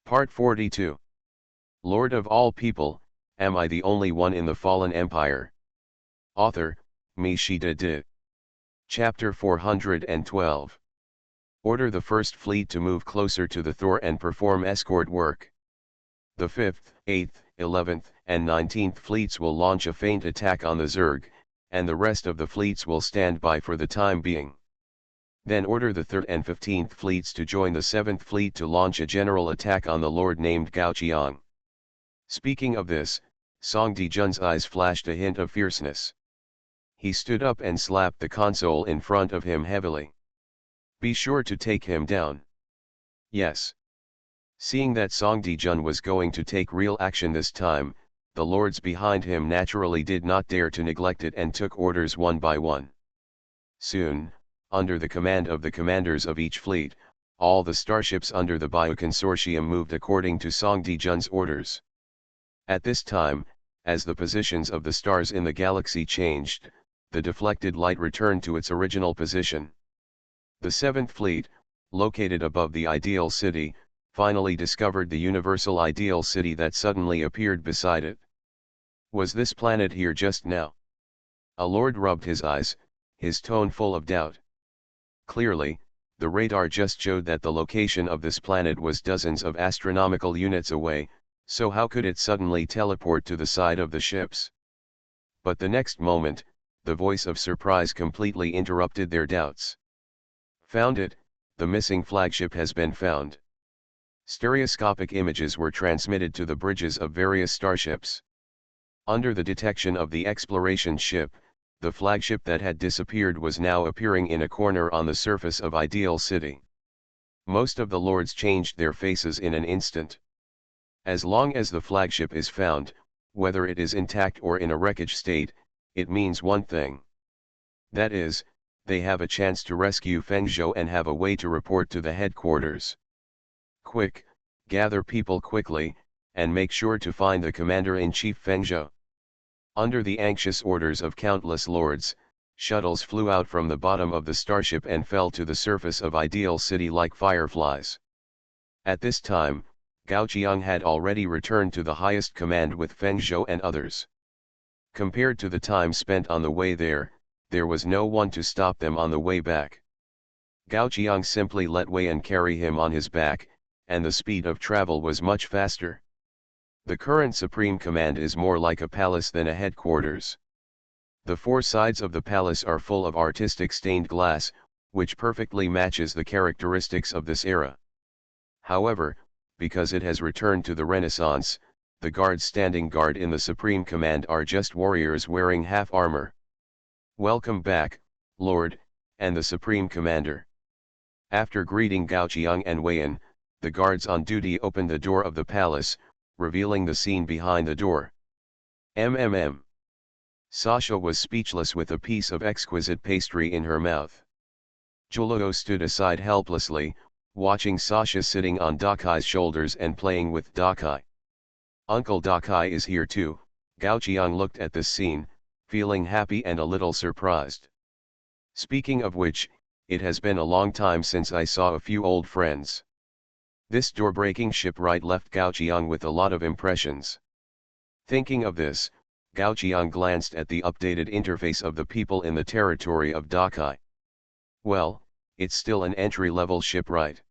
Part 42. Lord of all people, am I the only one in the fallen empire? Author, Mishida D. Chapter 412. Order the first fleet to move closer to the Thor and perform escort work. The 5th, 8th, 11th, and 19th fleets will launch a feint attack on the Zerg, and the rest of the fleets will stand by for the time being. Then order the 3rd and 15th fleets to join the 7th fleet to launch a general attack on the lord named Gao Qiang. Speaking of this, Song Dijun's eyes flashed a hint of fierceness. He stood up and slapped the console in front of him heavily. Be sure to take him down. Yes. Seeing that Song Dijun was going to take real action this time, the lords behind him naturally did not dare to neglect it and took orders one by one. Soon, under the command of the commanders of each fleet, all the starships under the Bio Consortium moved according to Song Dijun's orders. At this time, as the positions of the stars in the galaxy changed, the deflected light returned to its original position. The 7th fleet, located above the Ideal City, finally discovered the universal Ideal City that suddenly appeared beside it. Was this planet here just now? A lord rubbed his eyes, his tone full of doubt. Clearly, the radar just showed that the location of this planet was dozens of astronomical units away, so how could it suddenly teleport to the side of the ships? But the next moment, the voice of surprise completely interrupted their doubts. Found it, the missing flagship has been found. Stereoscopic images were transmitted to the bridges of various starships. Under the detection of the exploration ship, the flagship that had disappeared was now appearing in a corner on the surface of Ideal City. Most of the lords changed their faces in an instant. As long as the flagship is found, whether it is intact or in a wreckage state, it means one thing. That is, they have a chance to rescue Feng Zhou and have a way to report to the headquarters. Quick, gather people quickly, and make sure to find the Commander-in-Chief Feng Zhou. Under the anxious orders of countless lords, shuttles flew out from the bottom of the starship and fell to the surface of Ideal City like fireflies. At this time, Gao Qiang had already returned to the highest command with Feng Zhou and others. Compared to the time spent on the way there was no one to stop them on the way back. Gao Qiang simply let Wei Yan carry him on his back, and the speed of travel was much faster. The current Supreme Command is more like a palace than a headquarters. The four sides of the palace are full of artistic stained glass, which perfectly matches the characteristics of this era. However, because it has returned to the Renaissance, the guards standing guard in the Supreme Command are just warriors wearing half armor. Welcome back, Lord, and the Supreme Commander. After greeting Gao Qiang and Wei Yan, the guards on duty opened the door of the palace, revealing the scene behind the door. Sasha was speechless with a piece of exquisite pastry in her mouth. Juluo stood aside helplessly, watching Sasha sitting on Dakai's shoulders and playing with Dakai. Uncle Dakai is here too. Gao Qiang looked at this scene, feeling happy and a little surprised. Speaking of which, it has been a long time since I saw a few old friends. This door-breaking shipwright left Gao Qiang with a lot of impressions. Thinking of this, Gao Qiang glanced at the updated interface of the people in the territory of Dakai. Well, it's still an entry-level shipwright.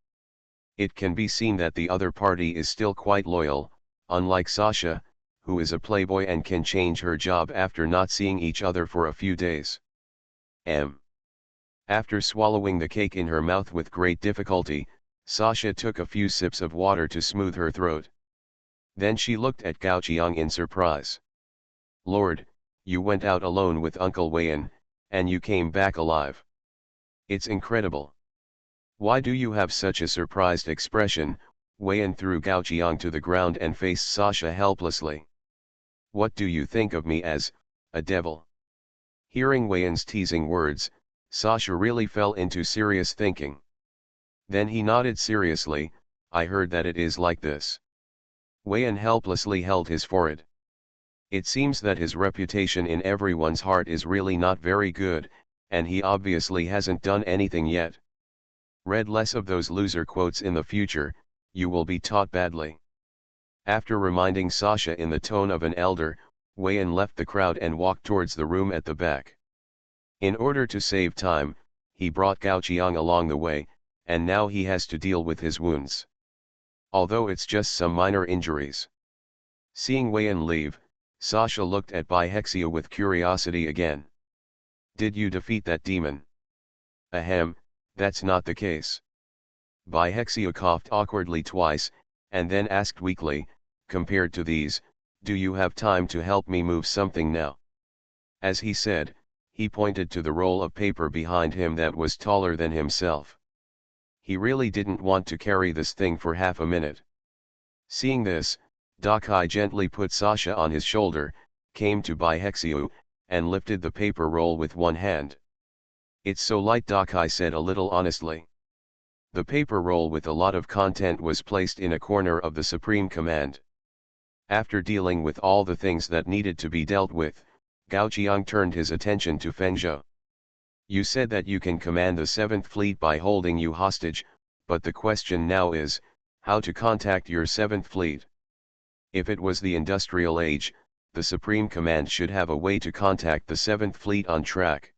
It can be seen that the other party is still quite loyal, unlike Sasha, who is a playboy and can change her job after not seeing each other for a few days. After swallowing the cake in her mouth with great difficulty, Sasha took a few sips of water to smooth her throat. Then she looked at Gao Qiang in surprise. Lord, you went out alone with Uncle Wei Yan, and you came back alive. It's incredible. Why do you have such a surprised expression? Wei Yan threw Gao Qiang to the ground and faced Sasha helplessly. What do you think of me as, a devil? Hearing Wei Yan's teasing words, Sasha really fell into serious thinking. Then he nodded seriously. I heard that it is like this. Wei Yan helplessly held his forehead. It seems that his reputation in everyone's heart is really not very good, and he obviously hasn't done anything yet. Read less of those loser quotes in the future, You will be taught badly. After reminding Sasha in the tone of an elder, Wei Yan left the crowd and walked towards the room at the back. In order to save time, he brought Gao Qiang along the way, and now he has to deal with his wounds. Although it's just some minor injuries. Seeing Wei Yan leave, Sasha looked at Bai Hexia with curiosity again. Did you defeat that demon? Ahem, that's not the case. Bai Hexia coughed awkwardly twice, and then asked weakly, compared to these, do you have time to help me move something now? As he said, he pointed to the roll of paper behind him that was taller than himself. He really didn't want to carry this thing for half a minute. Seeing this, Dakai gently put Sasha on his shoulder, came to Bai Hexia, and lifted the paper roll with one hand. It's so light, Dakai said a little honestly. The paper roll with a lot of content was placed in a corner of the Supreme Command. After dealing with all the things that needed to be dealt with, Gao Qiang turned his attention to Feng Zhou. You said that you can command the 7th Fleet by holding you hostage, but the question now is, how to contact your 7th Fleet? If it was the Industrial Age, the Supreme Command should have a way to contact the 7th Fleet on track.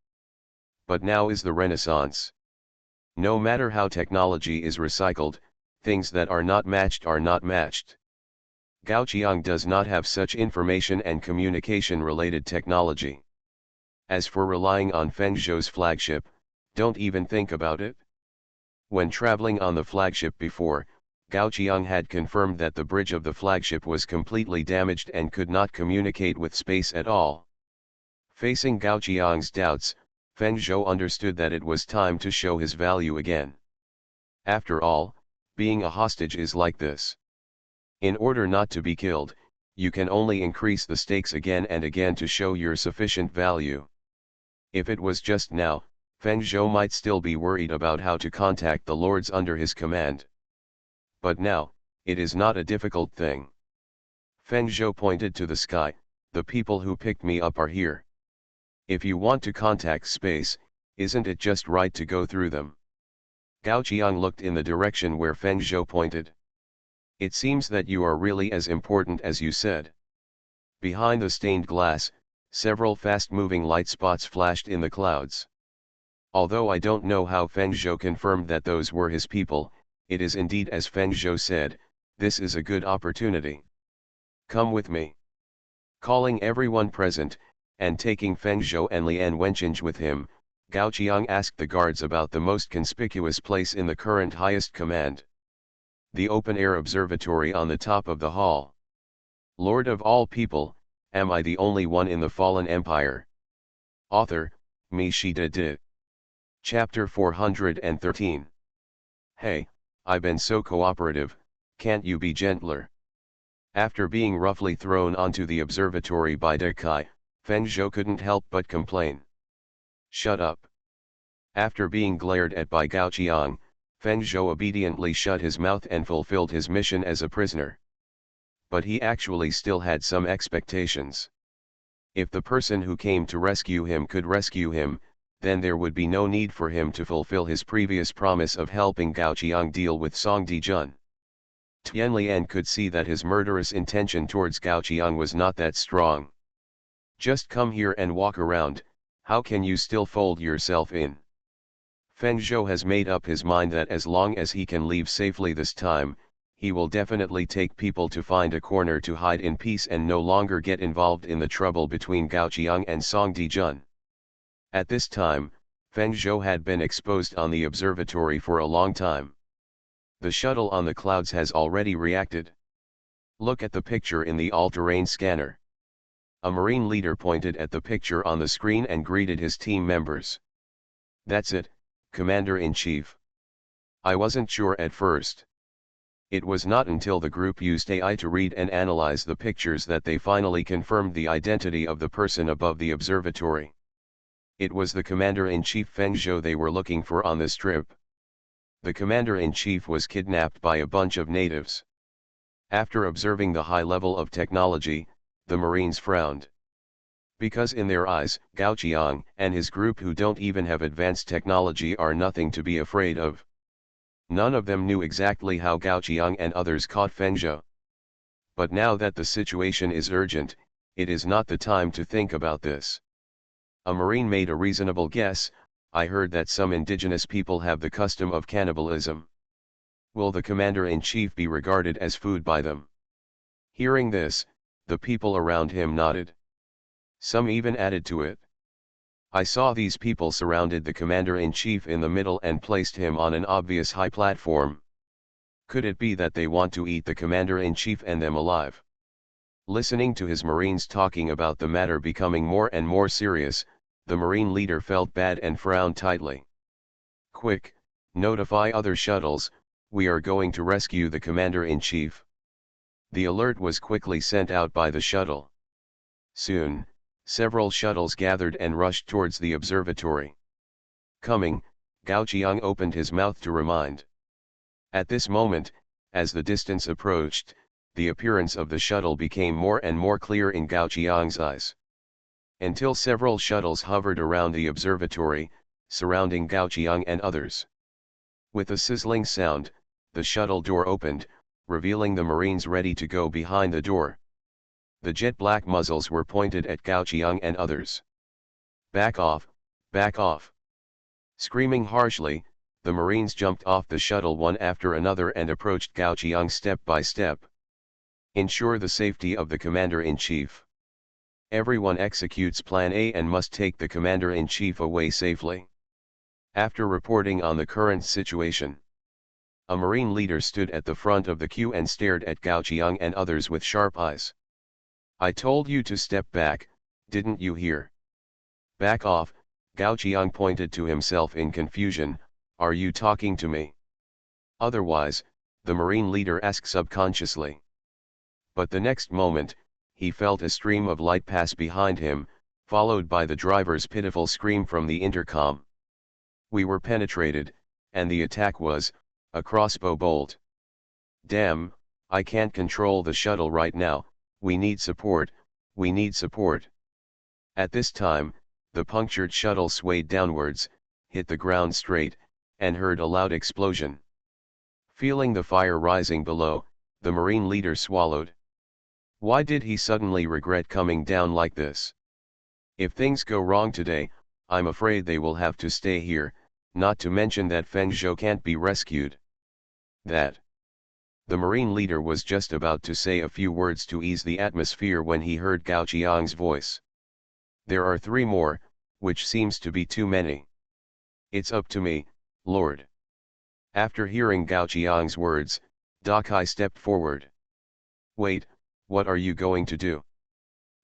But now is the Renaissance. No matter how technology is recycled, things that are not matched are not matched. Gao Qiang does not have such information and communication-related technology. As for relying on Feng Zhou's flagship, don't even think about it. When traveling on the flagship before, Gao Qiang had confirmed that the bridge of the flagship was completely damaged and could not communicate with space at all. Facing Gao Qiang's doubts, Feng Zhou understood that it was time to show his value again. After all, being a hostage is like this. In order not to be killed, you can only increase the stakes again and again to show your sufficient value. If it was just now, Feng Zhou might still be worried about how to contact the lords under his command. But now, it is not a difficult thing. Feng Zhou pointed to the sky, the people who picked me up are here. If you want to contact space, isn't it just right to go through them? Gao Qiang looked in the direction where Feng Zhou pointed. It seems that you are really as important as you said. Behind the stained glass, several fast-moving light spots flashed in the clouds. Although I don't know how Feng Zhou confirmed that those were his people, it is indeed as Feng Zhou said, this is a good opportunity. Come with me. Calling everyone present, and taking Feng Zhou and Lian Wenqing with him, Gao Qiang asked the guards about the most conspicuous place in the current highest command. The open-air observatory on the top of the hall. Lord of all people, am I the only one in the fallen empire? Author, Mi Shida Di. Chapter 413. Hey, I've been so cooperative, can't you be gentler? After being roughly thrown onto the observatory by Dakai, Feng Zhou couldn't help but complain. Shut up. After being glared at by Gao Qiang, Feng Zhou obediently shut his mouth and fulfilled his mission as a prisoner. But he actually still had some expectations. If the person who came to rescue him could rescue him, then there would be no need for him to fulfill his previous promise of helping Gao Qiang deal with Song Dijun. Tian Lian could see that his murderous intention towards Gao Qiang was not that strong. Just come here and walk around, how can you still fold yourself in? Feng Zhou has made up his mind that as long as he can leave safely this time, he will definitely take people to find a corner to hide in peace and no longer get involved in the trouble between Gao Qiang and Song Dijun. At this time, Feng Zhou had been exposed on the observatory for a long time. The shuttle on the clouds has already reacted. Look at the picture in the all-terrain scanner. A Marine leader pointed at the picture on the screen and greeted his team members. That's it, Commander-in-Chief. I wasn't sure at first. It was not until the group used AI to read and analyze the pictures that they finally confirmed the identity of the person above the observatory. It was the Commander-in-Chief Feng Zhou they were looking for on this trip. The Commander-in-Chief was kidnapped by a bunch of natives. After observing the high level of technology, the Marines frowned. Because in their eyes, Gao Qiang and his group who don't even have advanced technology are nothing to be afraid of. None of them knew exactly how Gao Qiang and others caught Feng Zhou. But now that the situation is urgent, it is not the time to think about this. A marine made a reasonable guess. I heard that some indigenous people have the custom of cannibalism. Will the commander-in-chief be regarded as food by them? Hearing this, the people around him nodded. Some even added to it. I saw these people surrounded the commander-in-chief in the middle and placed him on an obvious high platform. Could it be that they want to eat the commander-in-chief and them alive? Listening to his marines talking about the matter becoming more and more serious, the marine leader felt bad and frowned tightly. Quick, notify other shuttles, we are going to rescue the commander-in-chief. The alert was quickly sent out by the shuttle. Soon, several shuttles gathered and rushed towards the observatory. Coming, Gao Qiang opened his mouth to remind. At this moment, as the distance approached, the appearance of the shuttle became more and more clear in Gao Qiang's eyes. Until several shuttles hovered around the observatory, surrounding Gao Qiang and others. With a sizzling sound, the shuttle door opened, revealing the marines ready to go behind the door. The jet-black muzzles were pointed at Gao Qiang and others. Back off, back off! Screaming harshly, the marines jumped off the shuttle one after another and approached Gao Qiang step by step. Ensure the safety of the commander-in-chief. Everyone executes Plan A and must take the commander-in-chief away safely. After reporting on the current situation, a marine leader stood at the front of the queue and stared at Gao Qiang and others with sharp eyes. I told you to step back, didn't you hear? Back off, Gao Qiang pointed to himself in confusion, are you talking to me? Otherwise, the marine leader asked subconsciously. But the next moment, he felt a stream of light pass behind him, followed by the driver's pitiful scream from the intercom. We were penetrated, and the attack was a crossbow bolt. Damn, I can't control the shuttle right now, we need support, we need support. At this time, the punctured shuttle swayed downwards, hit the ground straight, and heard a loud explosion. Feeling the fire rising below, the marine leader swallowed. Why did he suddenly regret coming down like this? If things go wrong today, I'm afraid they will have to stay here, not to mention that Feng Zhou can't be rescued. That. The marine leader was just about to say a few words to ease the atmosphere when he heard Gao Qiang's voice. There are 3 more, which seems to be too many. It's up to me, Lord. After hearing Gao Qiang's words, Da Kai stepped forward. Wait, what are you going to do?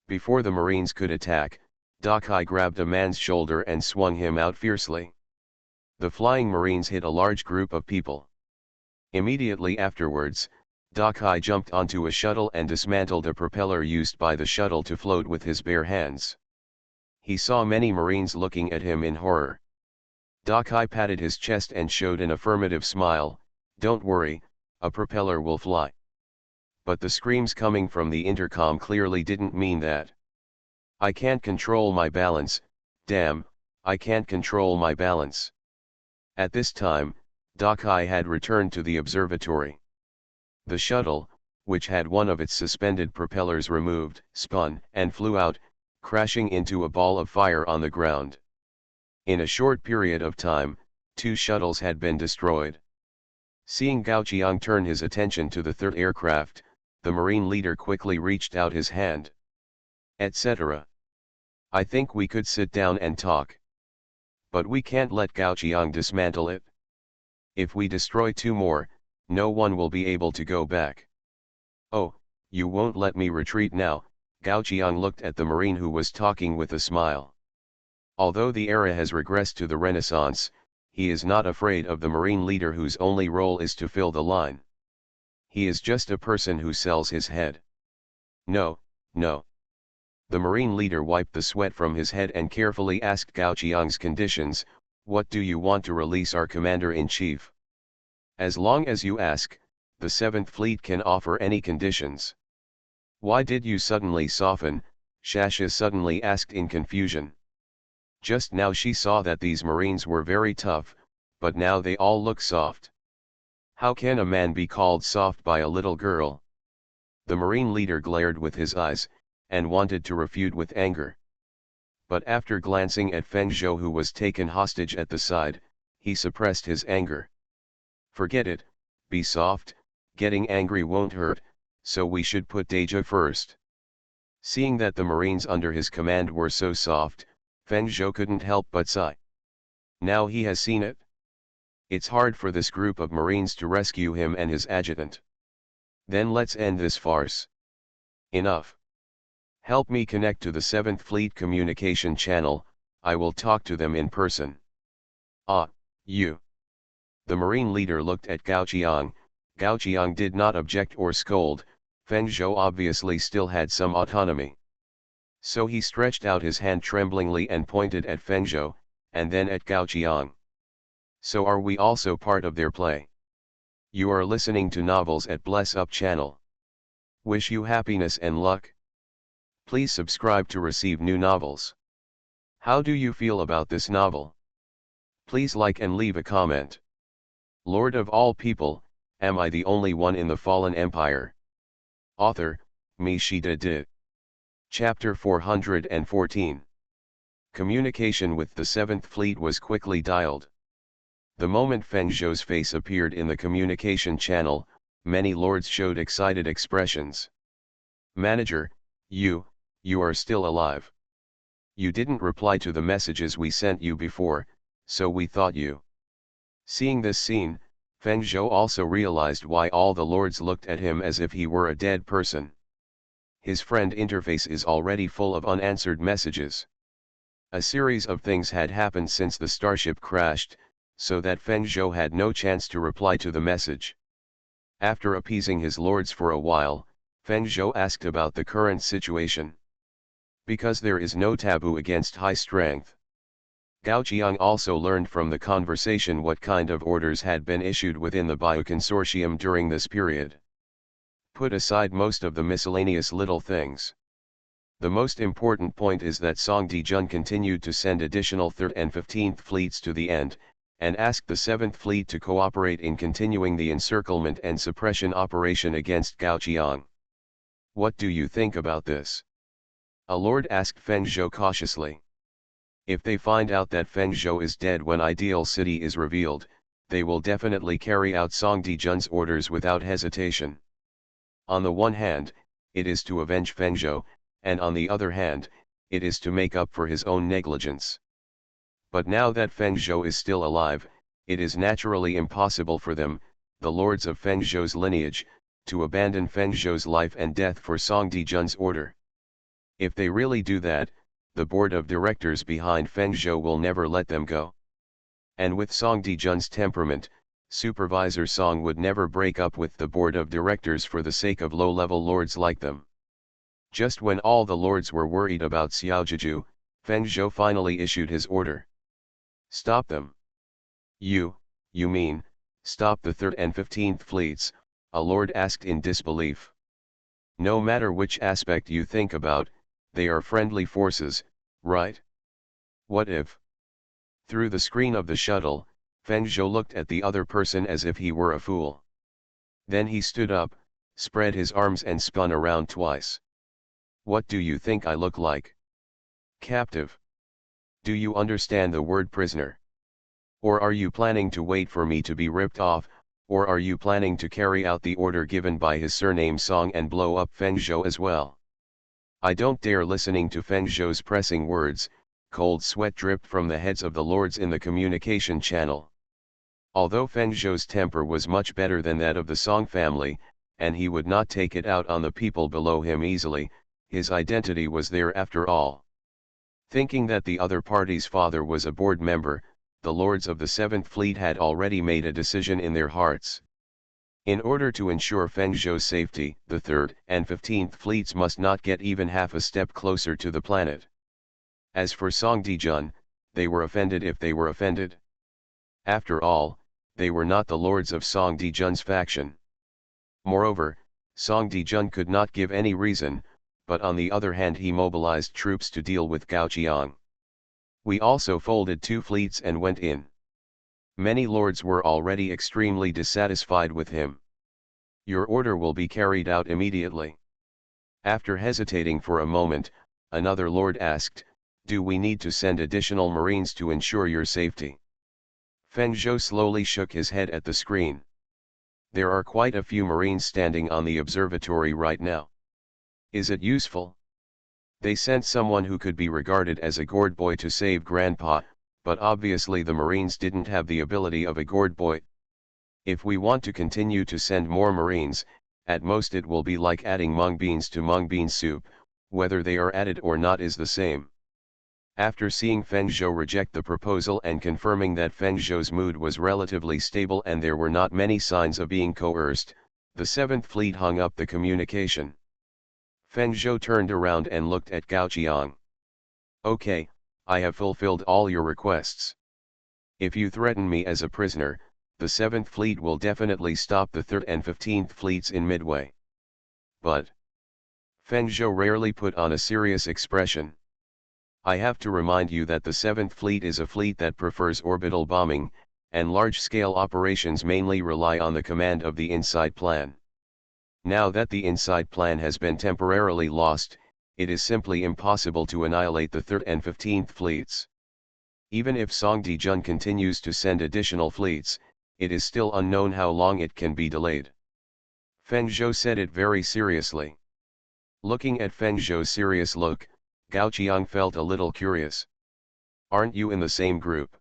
Before the marines could attack, Da Kai grabbed a man's shoulder and swung him out fiercely. The flying marines hit a large group of people. Immediately afterwards, Da Kai jumped onto a shuttle and dismantled a propeller used by the shuttle to float with his bare hands. He saw many marines looking at him in horror. Da Kai patted his chest and showed an affirmative smile, don't worry, a propeller will fly. But the screams coming from the intercom clearly didn't mean that. I can't control my balance, damn, I can't control my balance. At this time, Da Kai had returned to the observatory. The shuttle, which had one of its suspended propellers removed, spun and flew out, crashing into a ball of fire on the ground. In a short period of time, 2 shuttles had been destroyed. Seeing Gao Qiang turn his attention to the 3rd aircraft, the marine leader quickly reached out his hand. Etc. I think we could sit down and talk. But we can't let Gao Qiang dismantle it. If we destroy 2 more, no one will be able to go back. Oh, you won't let me retreat now, Gao Qiang looked at the marine who was talking with a smile. Although the era has regressed to the Renaissance, he is not afraid of the marine leader whose only role is to fill the line. He is just a person who sells his head. No, no. The marine leader wiped the sweat from his head and carefully asked Gao Qiang's conditions, what do you want to release our commander-in-chief? As long as you ask, the 7th Fleet can offer any conditions. Why did you suddenly soften? Shasha suddenly asked in confusion. Just now she saw that these marines were very tough, but now they all look soft. How can a man be called soft by a little girl? The Marine leader glared with his eyes, and wanted to refute with anger. But after glancing at Feng Zhou, who was taken hostage at the side, he suppressed his anger. Forget it, be soft, getting angry won't hurt, so we should put Deja first. Seeing that the Marines under his command were so soft, Feng Zhou couldn't help but sigh. Now he has seen it. It's hard for this group of Marines to rescue him and his adjutant. Then let's end this farce. Enough. Help me connect to the 7th Fleet communication channel, I will talk to them in person. Ah, you. The Marine leader looked at Gao Qiang. Gao Qiang did not object or scold. Feng Zhou obviously still had some autonomy. So he stretched out his hand tremblingly and pointed at Feng Zhou, and then at Gao Qiang. So are we also part of their play? You are listening to novels at Bless Up channel. Wish you happiness and luck. Please subscribe to receive new novels. How do you feel about this novel? Please like and leave a comment. Lord of all people, am I the only one in the fallen empire? Author, MaleProtagonist. Chapter 414. Communication with the 7th Fleet was quickly dialed. The moment Feng Zhou's face appeared in the communication channel, many lords showed excited expressions. Manager, you are still alive. You didn't reply to the messages we sent you before, so we thought you. Seeing this scene, Feng Zhou also realized why all the lords looked at him as if he were a dead person. His friend interface is already full of unanswered messages. A series of things had happened since the starship crashed, so that Feng Zhou had no chance to reply to the message. After appeasing his lords for a while, Feng Zhou asked about the current situation. Because there is no taboo against high strength. Gao Qiang also learned from the conversation what kind of orders had been issued within the Bioconsortium during this period. Put aside most of the miscellaneous little things. The most important point is that Song Dijun continued to send additional 3rd and 15th fleets to the end, and asked the 7th Fleet to cooperate in continuing the encirclement and suppression operation against Gao Qiang. What do you think about this? A lord asked Feng Zhou cautiously. If they find out that Feng Zhou is dead when Ideal City is revealed, they will definitely carry out Song Dijun's orders without hesitation. On the one hand, it is to avenge Feng Zhou, and on the other hand, it is to make up for his own negligence. But now that Feng Zhou is still alive, it is naturally impossible for them, the lords of Feng Zhou's lineage, to abandon Feng Zhou's life and death for Song Dijun's order. If they really do that, the board of directors behind Feng Zhou will never let them go. And with Song Dijun's temperament, Supervisor Song would never break up with the board of directors for the sake of low-level lords like them. Just when all the lords were worried about Xiaojiju, Feng Zhou finally issued his order. Stop them. You mean, stop the 3rd and 15th fleets, a lord asked in disbelief. No matter which aspect you think about, they are friendly forces, right? What if? Through the screen of the shuttle, Feng Zhou looked at the other person as if he were a fool. Then he stood up, spread his arms and spun around twice. What do you think I look like? Captive. Do you understand the word prisoner? Or are you planning to wait for me to be ripped off, or are you planning to carry out the order given by his surname Song and blow up Feng Zhou as well? I don't dare listening to Feng Zhou's pressing words. Cold sweat dripped from the heads of the lords in the communication channel. Although Feng Zhou's temper was much better than that of the Song family, and he would not take it out on the people below him easily, his identity was there after all. Thinking that the other party's father was a board member, the lords of the 7th Fleet had already made a decision in their hearts. In order to ensure Feng Zhou's safety, the 3rd and 15th fleets must not get even half a step closer to the planet. As for Song Dijun, they were offended if they were offended. After all, they were not the lords of Song Dijun's faction. Moreover, Song Dijun could not give any reason, but on the other hand he mobilized troops to deal with Gao Qiang. We also folded 2 fleets and went in. Many lords were already extremely dissatisfied with him. Your order will be carried out immediately. After hesitating for a moment, another lord asked, do we need to send additional marines to ensure your safety? Feng Zhou slowly shook his head at the screen. There are quite a few marines standing on the observatory right now. Is it useful? They sent someone who could be regarded as a gourd boy to save Grandpa, but obviously the marines didn't have the ability of a gourd boy. If we want to continue to send more marines, at most it will be like adding mung beans to mung bean soup, whether they are added or not is the same. After seeing Feng Zhou reject the proposal and confirming that Feng Zhou's mood was relatively stable and there were not many signs of being coerced, the 7th Fleet hung up the communication. Feng Zhou turned around and looked at Gao Qiang. Okay, I have fulfilled all your requests. If you threaten me as a prisoner, the 7th Fleet will definitely stop the 3rd and 15th Fleets in Midway. But Feng Zhou rarely put on a serious expression. I have to remind you that the 7th Fleet is a fleet that prefers orbital bombing, and large-scale operations mainly rely on the command of the inside plan. Now that the inside plan has been temporarily lost, it is simply impossible to annihilate the 3rd and 15th Fleets. Even if Song Dijun continues to send additional fleets, it is still unknown how long it can be delayed. Feng Zhou said it very seriously. Looking at Feng Zhou's serious look, Gao Qiang felt a little curious. Aren't you in the same group?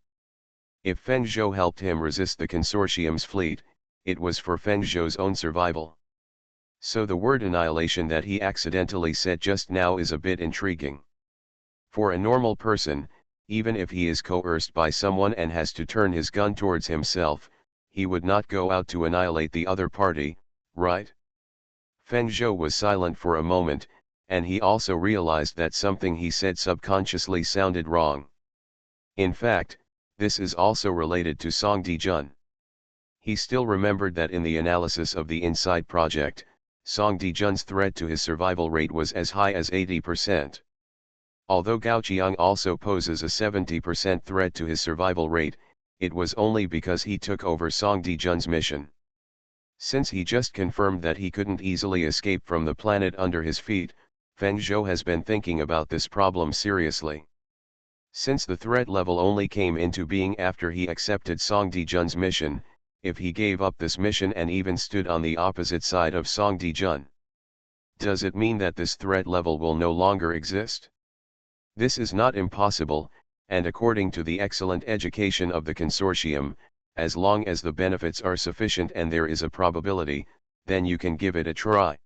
If Feng Zhou helped him resist the consortium's fleet, it was for Feng Zhou's own survival. So the word annihilation that he accidentally said just now is a bit intriguing. For a normal person, even if he is coerced by someone and has to turn his gun towards himself, he would not go out to annihilate the other party, right? Feng Zhou was silent for a moment, and he also realized that something he said subconsciously sounded wrong. In fact, this is also related to Song Dijun. He still remembered that in the analysis of the Inside Project, Song Dijun's threat to his survival rate was as high as 80%. Although Gao Qiang also poses a 70% threat to his survival rate, it was only because he took over Song Dijun's mission. Since he just confirmed that he couldn't easily escape from the planet under his feet, Feng Zhou has been thinking about this problem seriously. Since the threat level only came into being after he accepted Song Dijun's mission, if he gave up this mission and even stood on the opposite side of Song Dijun, does it mean that this threat level will no longer exist? This is not impossible, and according to the excellent education of the consortium, as long as the benefits are sufficient and there is a probability, then you can give it a try.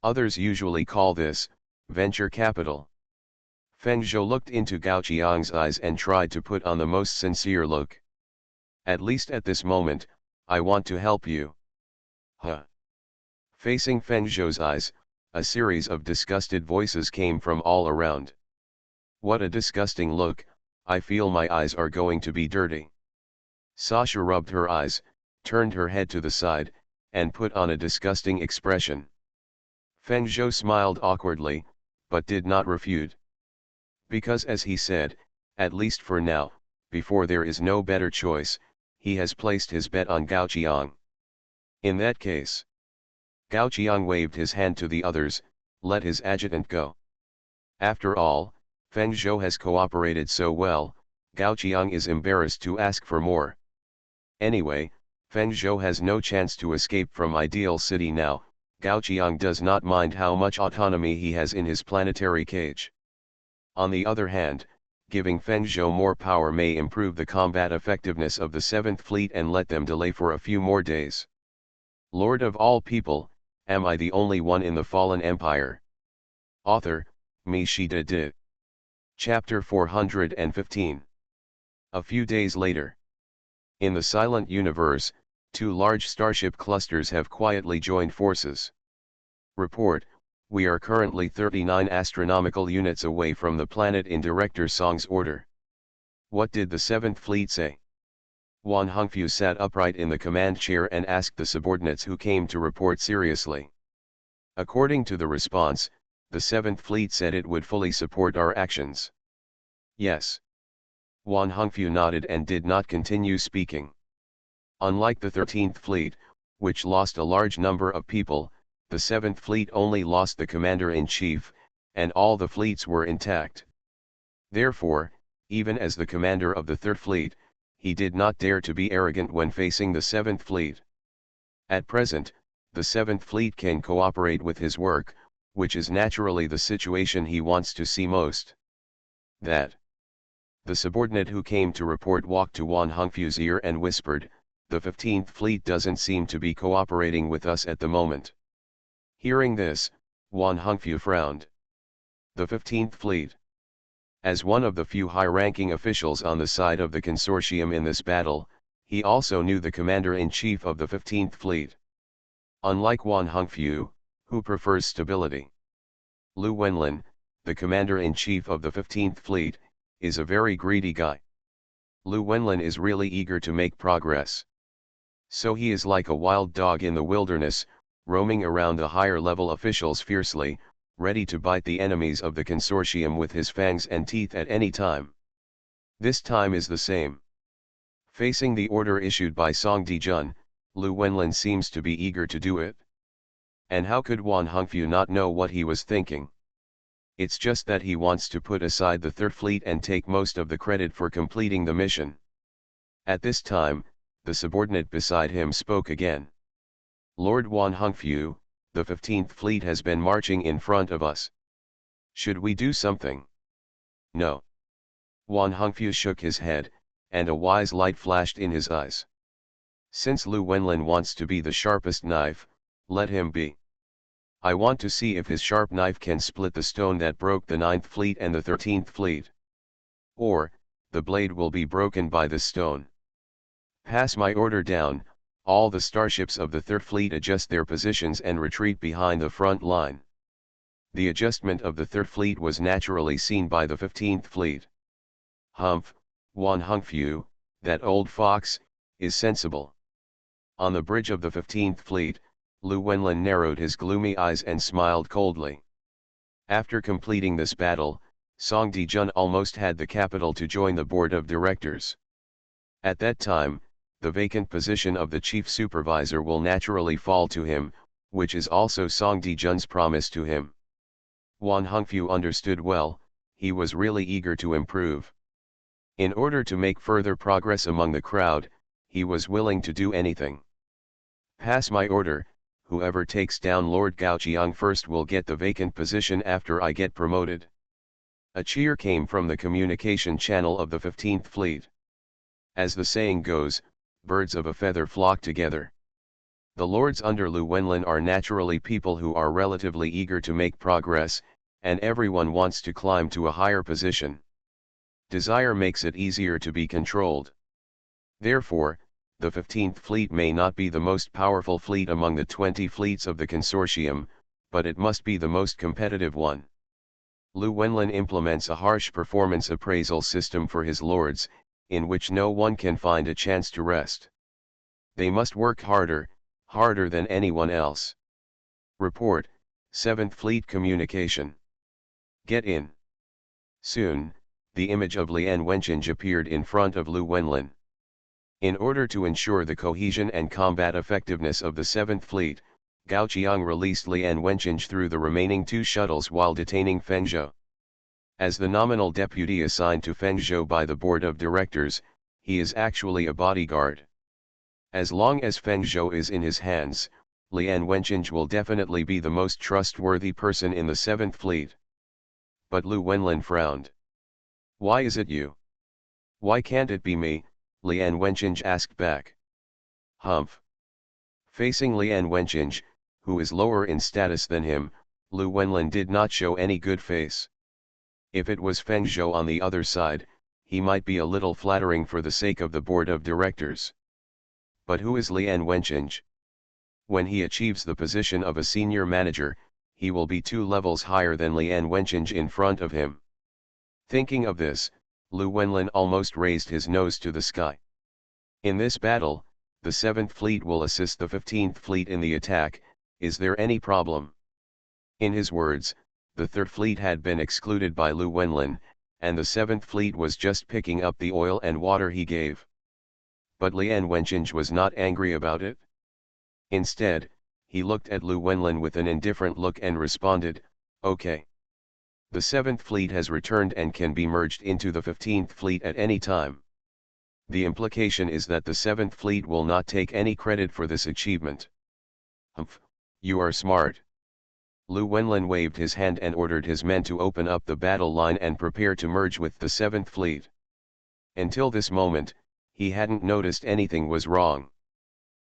Others usually call this venture capital. Feng Zhou looked into Gao Qiang's eyes and tried to put on the most sincere look. At least at this moment, I want to help you. Huh. Facing Feng Zhou's eyes, a series of disgusted voices came from all around. What a disgusting look, I feel my eyes are going to be dirty. Sasha rubbed her eyes, turned her head to the side, and put on a disgusting expression. Feng Zhou smiled awkwardly, but did not refute. Because as he said, at least for now, before there is no better choice, he has placed his bet on Gao Qiang. In that case, Gao Qiang waved his hand to the others, let his adjutant go. After all, Feng Zhou has cooperated so well, Gao Qiang is embarrassed to ask for more. Anyway, Feng Zhou has no chance to escape from Ideal City now. Gao Qiang does not mind how much autonomy he has in his planetary cage. On the other hand, giving Feng Zhou more power may improve the combat effectiveness of the 7th Fleet and let them delay for a few more days. Lord of all people, am I the only one in the fallen empire? Author, Mi Shida Di. Chapter 415. A few days later. In the silent universe, two large starship clusters have quietly joined forces. Report, we are currently 39 astronomical units away from the planet in Director Song's order. What did the 7th Fleet say? Wan Hongfu sat upright in the command chair and asked the subordinates who came to report seriously. According to the response, the 7th Fleet said it would fully support our actions. Yes. Wan Hongfu nodded and did not continue speaking. Unlike the 13th Fleet, which lost a large number of people, the 7th Fleet only lost the commander-in-chief, and all the fleets were intact. Therefore, even as the commander of the 3rd Fleet, he did not dare to be arrogant when facing the 7th Fleet. At present, the 7th Fleet can cooperate with his work, which is naturally the situation he wants to see most. That. The subordinate who came to report walked to Wan Hongfu's ear and whispered, "The 15th Fleet doesn't seem to be cooperating with us at the moment." Hearing this, Wan Hongfu frowned. The 15th Fleet. As one of the few high-ranking officials on the side of the consortium in this battle, he also knew the commander-in-chief of the 15th Fleet. Unlike Wan Hongfu, who prefers stability, Lu Wenlin, the commander-in-chief of the 15th Fleet, is a very greedy guy. Lu Wenlin is really eager to make progress. So he is like a wild dog in the wilderness, roaming around the higher-level officials fiercely, ready to bite the enemies of the consortium with his fangs and teeth at any time. This time is the same. Facing the order issued by Song Dijun, Lu Wenlin seems to be eager to do it. And how could Wan Hongfu not know what he was thinking? It's just that he wants to put aside the 3rd Fleet and take most of the credit for completing the mission. At this time, the subordinate beside him spoke again. "Lord Wan Hongfu, the 15th Fleet has been marching in front of us. Should we do something?" "No." Wan Hongfu shook his head, and a wise light flashed in his eyes. "Since Lu Wenlin wants to be the sharpest knife, let him be. I want to see if his sharp knife can split the stone that broke the 9th Fleet and the 13th Fleet. Or, the blade will be broken by this stone. Pass my order down, all the starships of the 3rd Fleet adjust their positions and retreat behind the front line." The adjustment of the 3rd Fleet was naturally seen by the 15th Fleet. "Humph, Wan Hongfu, that old fox, is sensible." On the bridge of the 15th Fleet, Lu Wenlin narrowed his gloomy eyes and smiled coldly. After completing this battle, Song Dijun almost had the capital to join the board of directors. At that time, the vacant position of the chief supervisor will naturally fall to him, which is also Song Dijun's promise to him. Wan Hongfu understood well, he was really eager to improve. In order to make further progress among the crowd, he was willing to do anything. "Pass my order, whoever takes down Lord Gaoqiang first will get the vacant position after I get promoted." A cheer came from the communication channel of the 15th Fleet. As the saying goes, birds of a feather flock together. The lords under Lu Wenlin are naturally people who are relatively eager to make progress, and everyone wants to climb to a higher position. Desire makes it easier to be controlled. Therefore, the 15th Fleet may not be the most powerful fleet among the 20 fleets of the consortium, but it must be the most competitive one. Lu Wenlin implements a harsh performance appraisal system for his lords, in which no one can find a chance to rest. They must work harder than anyone else. Report, 7th Fleet Communication. Get in. Soon, the image of Lian Wenqing appeared in front of Lu Wenlin. In order to ensure the cohesion and combat effectiveness of the 7th Fleet, Gaoqiang released Lian Wenqing through the remaining 2 shuttles while detaining Feng Zhou. As the nominal deputy assigned to Feng Zhou by the board of directors, he is actually a bodyguard. As long as Feng Zhou is in his hands, Lian Wenqing will definitely be the most trustworthy person in the 7th Fleet. But Lu Wenlin frowned. "Why is it you? Why can't it be me?" Lian Wenqing asked back. "Humph." Facing Lian Wenqing, who is lower in status than him, Lu Wenlin did not show any good face. If it was Feng Zhou on the other side, he might be a little flattering for the sake of the board of directors. But who is Lian Wenqing? When he achieves the position of a senior manager, he will be 2 levels higher than Lian Wenqing in front of him. Thinking of this, Lu Wenlin almost raised his nose to the sky. In this battle, the 7th Fleet will assist the 15th Fleet in the attack. Is there any problem? In his words, the 3rd Fleet had been excluded by Lu Wenlin, and the 7th Fleet was just picking up the oil and water he gave. But Lian Wenqing was not angry about it. Instead, he looked at Lu Wenlin with an indifferent look and responded, "Okay. The 7th Fleet has returned and can be merged into the 15th Fleet at any time. The implication is that the 7th Fleet will not take any credit for this achievement." "Humph, you are smart." Lu Wenlin waved his hand and ordered his men to open up the battle line and prepare to merge with the 7th Fleet. Until this moment, he hadn't noticed anything was wrong.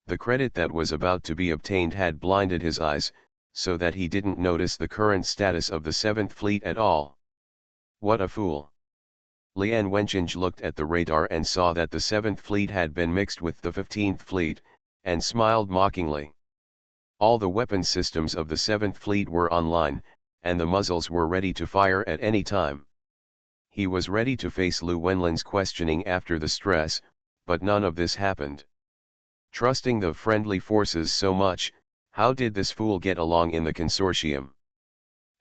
The credit that was about to be obtained had blinded his eyes, so that he didn't notice the current status of the 7th Fleet at all. What a fool. Lian Wenqing looked at the radar and saw that the 7th Fleet had been mixed with the 15th Fleet, and smiled mockingly. All the weapon systems of the 7th Fleet were online, and the muzzles were ready to fire at any time. He was ready to face Lu Wenlin's questioning after the stress, but none of this happened. Trusting the friendly forces so much, how did this fool get along in the consortium?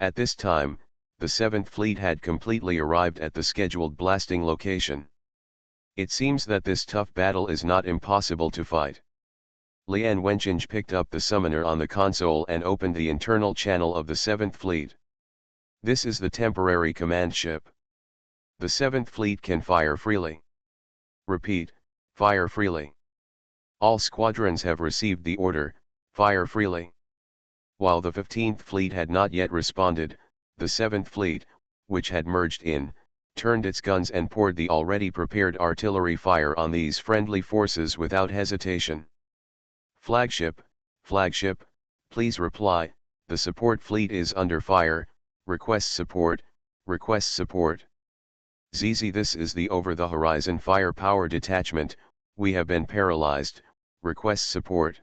At this time, the 7th Fleet had completely arrived at the scheduled blasting location. It seems that this tough battle is not impossible to fight. Lian Wenqing picked up the summoner on the console and opened the internal channel of the 7th Fleet. This is the temporary command ship. The 7th Fleet can fire freely. Repeat, fire freely. All squadrons have received the order, fire freely. While the 15th Fleet had not yet responded, the 7th Fleet, which had merged in, turned its guns and poured the already prepared artillery fire on these friendly forces without hesitation. Flagship, please reply, the support fleet is under fire, request support. ZZ, this is the over-the-horizon firepower detachment, we have been paralyzed, request support.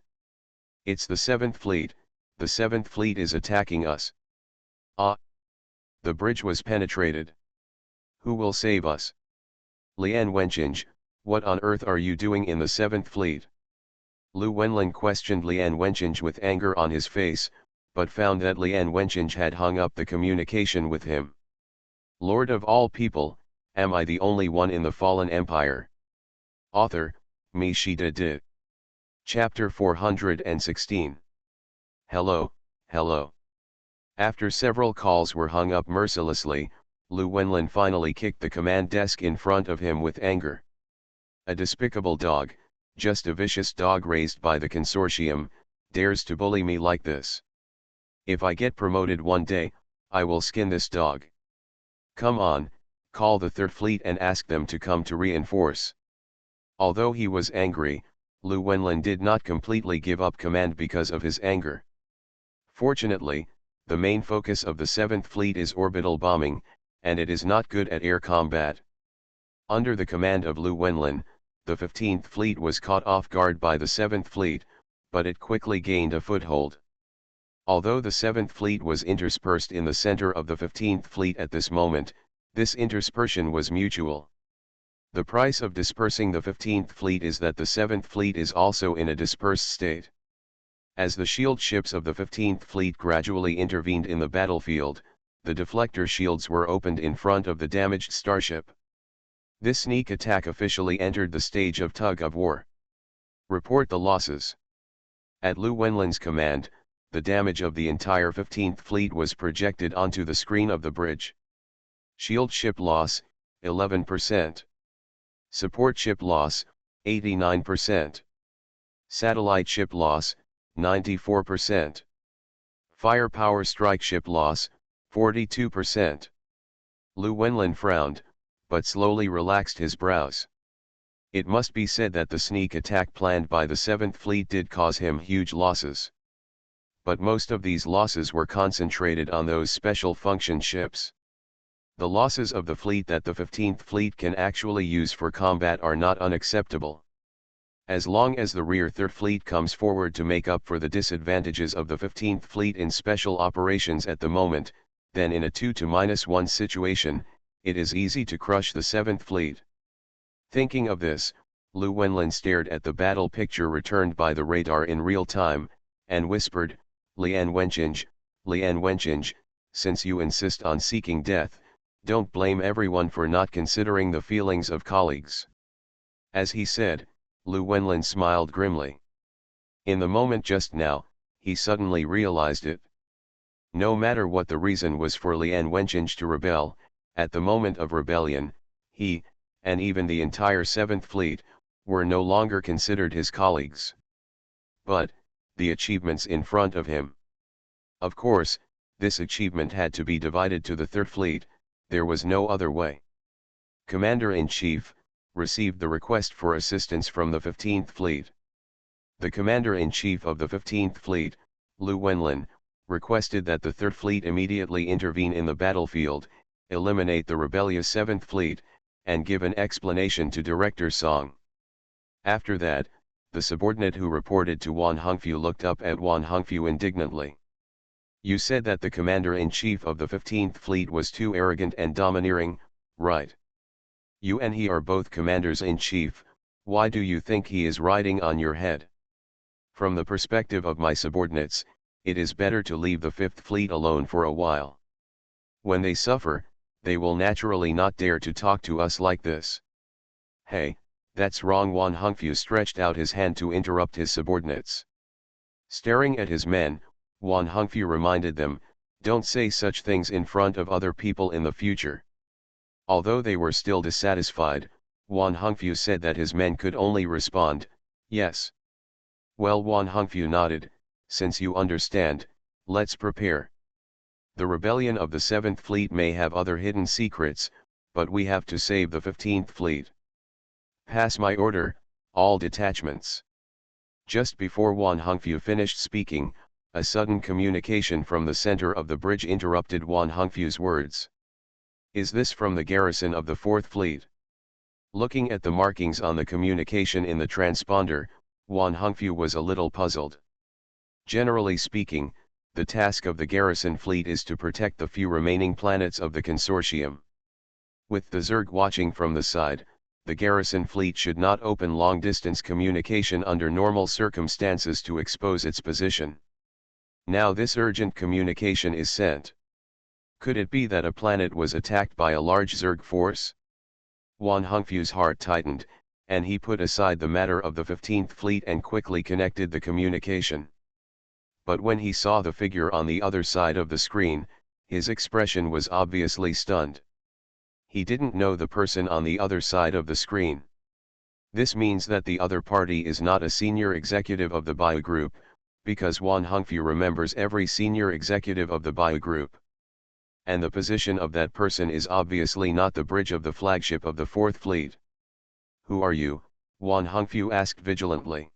It's the 7th Fleet, the 7th Fleet is attacking us. Ah! The bridge was penetrated. Who will save us? Lian Wenqing, what on earth are you doing in the 7th Fleet? Lu Wenlin questioned Lian Wenqing with anger on his face, but found that Lian Wenqing had hung up the communication with him. Lord of all people, am I the only one in the fallen empire? Author, Mi Shida Di. Chapter 416. Hello. After several calls were hung up mercilessly, Lu Wenlin finally kicked the command desk in front of him with anger. A despicable dog, just a vicious dog raised by the consortium, dares to bully me like this. If I get promoted one day, I will skin this dog. Come on, call the 3rd Fleet and ask them to come to reinforce. Although he was angry, Lu Wenlin did not completely give up command because of his anger. Fortunately, the main focus of the 7th Fleet is orbital bombing, and it is not good at air combat. Under the command of Lu Wenlin, the 15th Fleet was caught off guard by the 7th Fleet, but it quickly gained a foothold. Although the 7th Fleet was interspersed in the center of the 15th Fleet at this moment, this interspersion was mutual. The price of dispersing the 15th Fleet is that the 7th Fleet is also in a dispersed state. As the shield ships of the 15th Fleet gradually intervened in the battlefield, the deflector shields were opened in front of the damaged starship. This sneak attack officially entered the stage of tug-of-war. Report the losses. At Lu Wenlin's command, the damage of the entire 15th Fleet was projected onto the screen of the bridge. Shield ship loss, 11%. Support ship loss, 89%. Satellite ship loss, 94%. Firepower strike ship loss, 42%. Lu Wenlin frowned, but slowly relaxed his brows. It must be said that the sneak attack planned by the 7th Fleet did cause him huge losses. But most of these losses were concentrated on those special function ships. The losses of the fleet that the 15th Fleet can actually use for combat are not unacceptable. As long as the rear 3rd Fleet comes forward to make up for the disadvantages of the 15th Fleet in special operations at the moment, then in a 2-1 situation, it is easy to crush the 7th Fleet. Thinking of this, Lu Wenlin stared at the battle picture returned by the radar in real time, and whispered, Lian Wenqing, since you insist on seeking death, Don't blame everyone for not considering the feelings of colleagues. As he said, Llewellyn smiled grimly. In the moment just now, he suddenly realized it. No matter what the reason was for Lien Wenching to rebel, at the moment of rebellion, he, and even the entire 7th Fleet, were no longer considered his colleagues. But, the achievements in front of him. Of course, this achievement had to be divided to the 3rd Fleet, there was no other way. Commander-in-Chief, received the request for assistance from the 15th Fleet. The Commander-in-Chief of the 15th Fleet, Llewellyn, requested that the 3rd Fleet immediately intervene in the battlefield, eliminate the rebellious 7th Fleet, and give an explanation to Director Song. After that, the subordinate who reported to Wan Hongfu looked up at Wan Hongfu indignantly. You said that the Commander-in-Chief of the 15th Fleet was too arrogant and domineering, right? You and he are both Commanders-in-Chief, why do you think he is riding on your head? From the perspective of my subordinates, it is better to leave the 5th Fleet alone for a while. When they suffer, they will naturally not dare to talk to us like this. Hey, that's wrong. Wan Hongfu stretched out his hand to interrupt his subordinates. Staring at his men, Wan Hongfu reminded them, don't say such things in front of other people in the future. Although they were still dissatisfied, Wan Hongfu said that his men could only respond, yes. Well, Wan Hongfu nodded, since you understand, let's prepare. The rebellion of the 7th Fleet may have other hidden secrets, but we have to save the 15th Fleet. Pass my order, all detachments. Just before Wan Hongfu finished speaking, a sudden communication from the center of the bridge interrupted Wan Hongfu's words. Is this from the garrison of the 4th Fleet? Looking at the markings on the communication in the transponder, Wan Hongfu was a little puzzled. Generally speaking, the task of the garrison fleet is to protect the few remaining planets of the consortium. With the Zerg watching from the side, the garrison fleet should not open long-distance communication under normal circumstances to expose its position. Now this urgent communication is sent. Could it be that a planet was attacked by a large Zerg force? Wan Hongfu's heart tightened, and he put aside the matter of the 15th Fleet and quickly connected the communication. But when he saw the figure on the other side of the screen, his expression was obviously stunned. He didn't know the person on the other side of the screen. This means that the other party is not a senior executive of the Bio Group, because Wan Hongfu remembers every senior executive of the Bio Group. And the position of that person is obviously not the bridge of the flagship of the 4th Fleet. Who are you? Wan Hongfu asked vigilantly.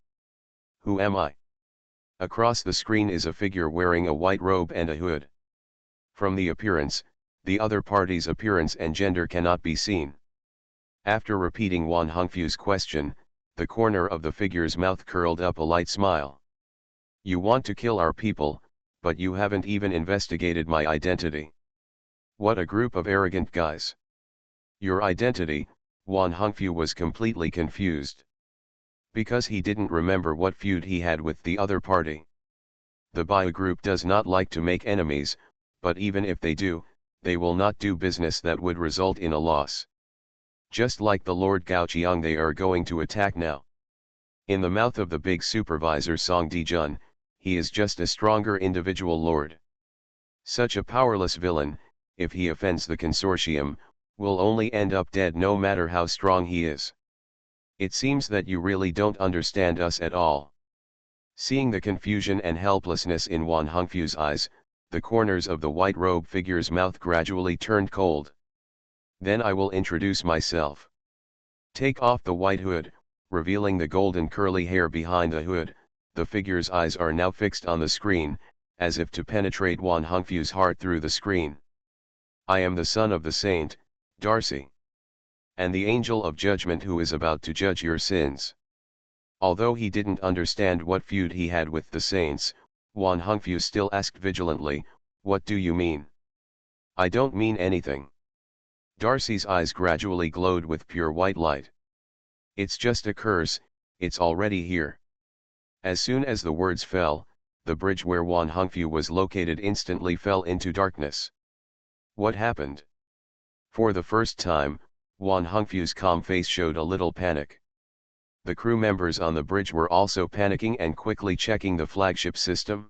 Who am I? Across the screen is a figure wearing a white robe and a hood. From the appearance, the other party's appearance and gender cannot be seen. After repeating Wan Hongfu's question, the corner of the figure's mouth curled up a light smile. You want to kill our people, but you haven't even investigated my identity. What a group of arrogant guys. Your identity? Wan Hongfu was completely confused. Because he didn't remember what feud he had with the other party. The Bio Group does not like to make enemies, but even if they do, they will not do business that would result in a loss. Just like the Lord Gaoqiang, they are going to attack now. In the mouth of the big supervisor Song Dijun, he is just a stronger individual lord. Such a powerless villain, if he offends the consortium, will only end up dead no matter how strong he is. It seems that you really don't understand us at all. Seeing the confusion and helplessness in Wan Hongfu's eyes, the corners of the white robe figure's mouth gradually turned cold. Then I will introduce myself. Take off the white hood, revealing the golden curly hair behind the hood. The figure's eyes are now fixed on the screen, as if to penetrate Wan Hongfu's heart through the screen. I am the son of the saint, Darcy. And the angel of judgment who is about to judge your sins. Although he didn't understand what feud he had with the saints, Wan Hongfu still asked vigilantly, what do you mean? I don't mean anything. Darcy's eyes gradually glowed with pure white light. It's just a curse, it's already here. As soon as the words fell, the bridge where Wan Hongfu was located instantly fell into darkness. What happened? For the first time, Wan Hongfu's calm face showed a little panic. The crew members on the bridge were also panicking and quickly checking the flagship system.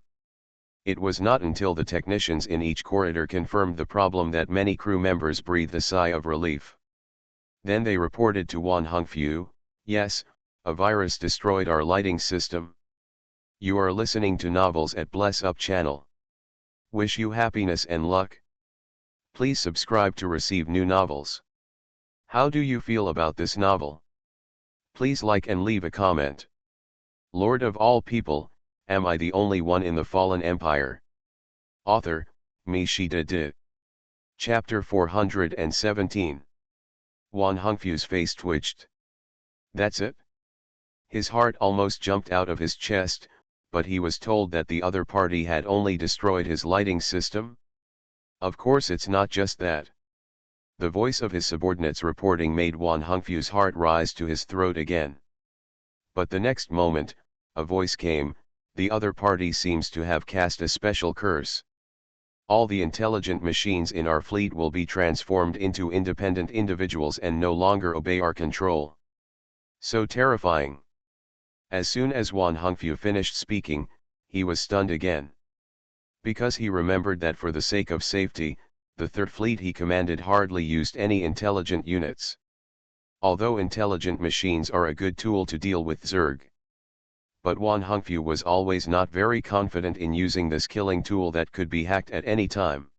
It was not until the technicians in each corridor confirmed the problem that many crew members breathed a sigh of relief. Then they reported to Wan Hongfu, "Yes, a virus destroyed our lighting system." You are listening to Novels at Bless Up channel. Wish you happiness and luck. Please subscribe to receive new novels. How do you feel about this novel? Please like and leave a comment. Lord of all people, am I the only one in the fallen empire? Author, MaleProtagonist. Chapter 417. Wan Hongfu's face twitched. That's it? His heart almost jumped out of his chest, but he was told that the other party had only destroyed his lighting system? Of course it's not just that. The voice of his subordinates reporting made Wan Hongfu's heart rise to his throat again. But the next moment, a voice came, "The other party seems to have cast a special curse. All the intelligent machines in our fleet will be transformed into independent individuals and no longer obey our control." So terrifying. As soon as Wan Hongfu finished speaking, he was stunned again. Because he remembered that for the sake of safety, the third fleet he commanded hardly used any intelligent units. Although intelligent machines are a good tool to deal with Zerg. But Wan Hongfu was always not very confident in using this killing tool that could be hacked at any time.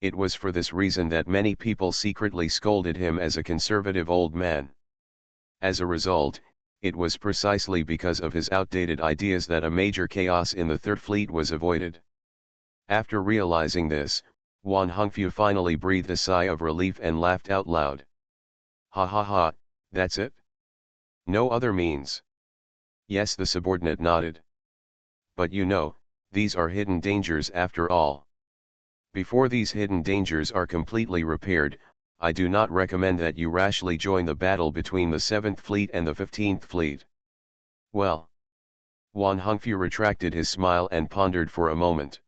It was for this reason that many people secretly scolded him as a conservative old man. As a result, it was precisely because of his outdated ideas that a major chaos in the Third Fleet was avoided. After realizing this, Wan Hongfu finally breathed a sigh of relief and laughed out loud. "Ha ha ha, that's it? No other means?" "Yes," the subordinate nodded. "But you know, these are hidden dangers after all. Before these hidden dangers are completely repaired, I do not recommend that you rashly join the battle between the 7th Fleet and the 15th Fleet." "Well?" Wan Hongfu retracted his smile and pondered for a moment.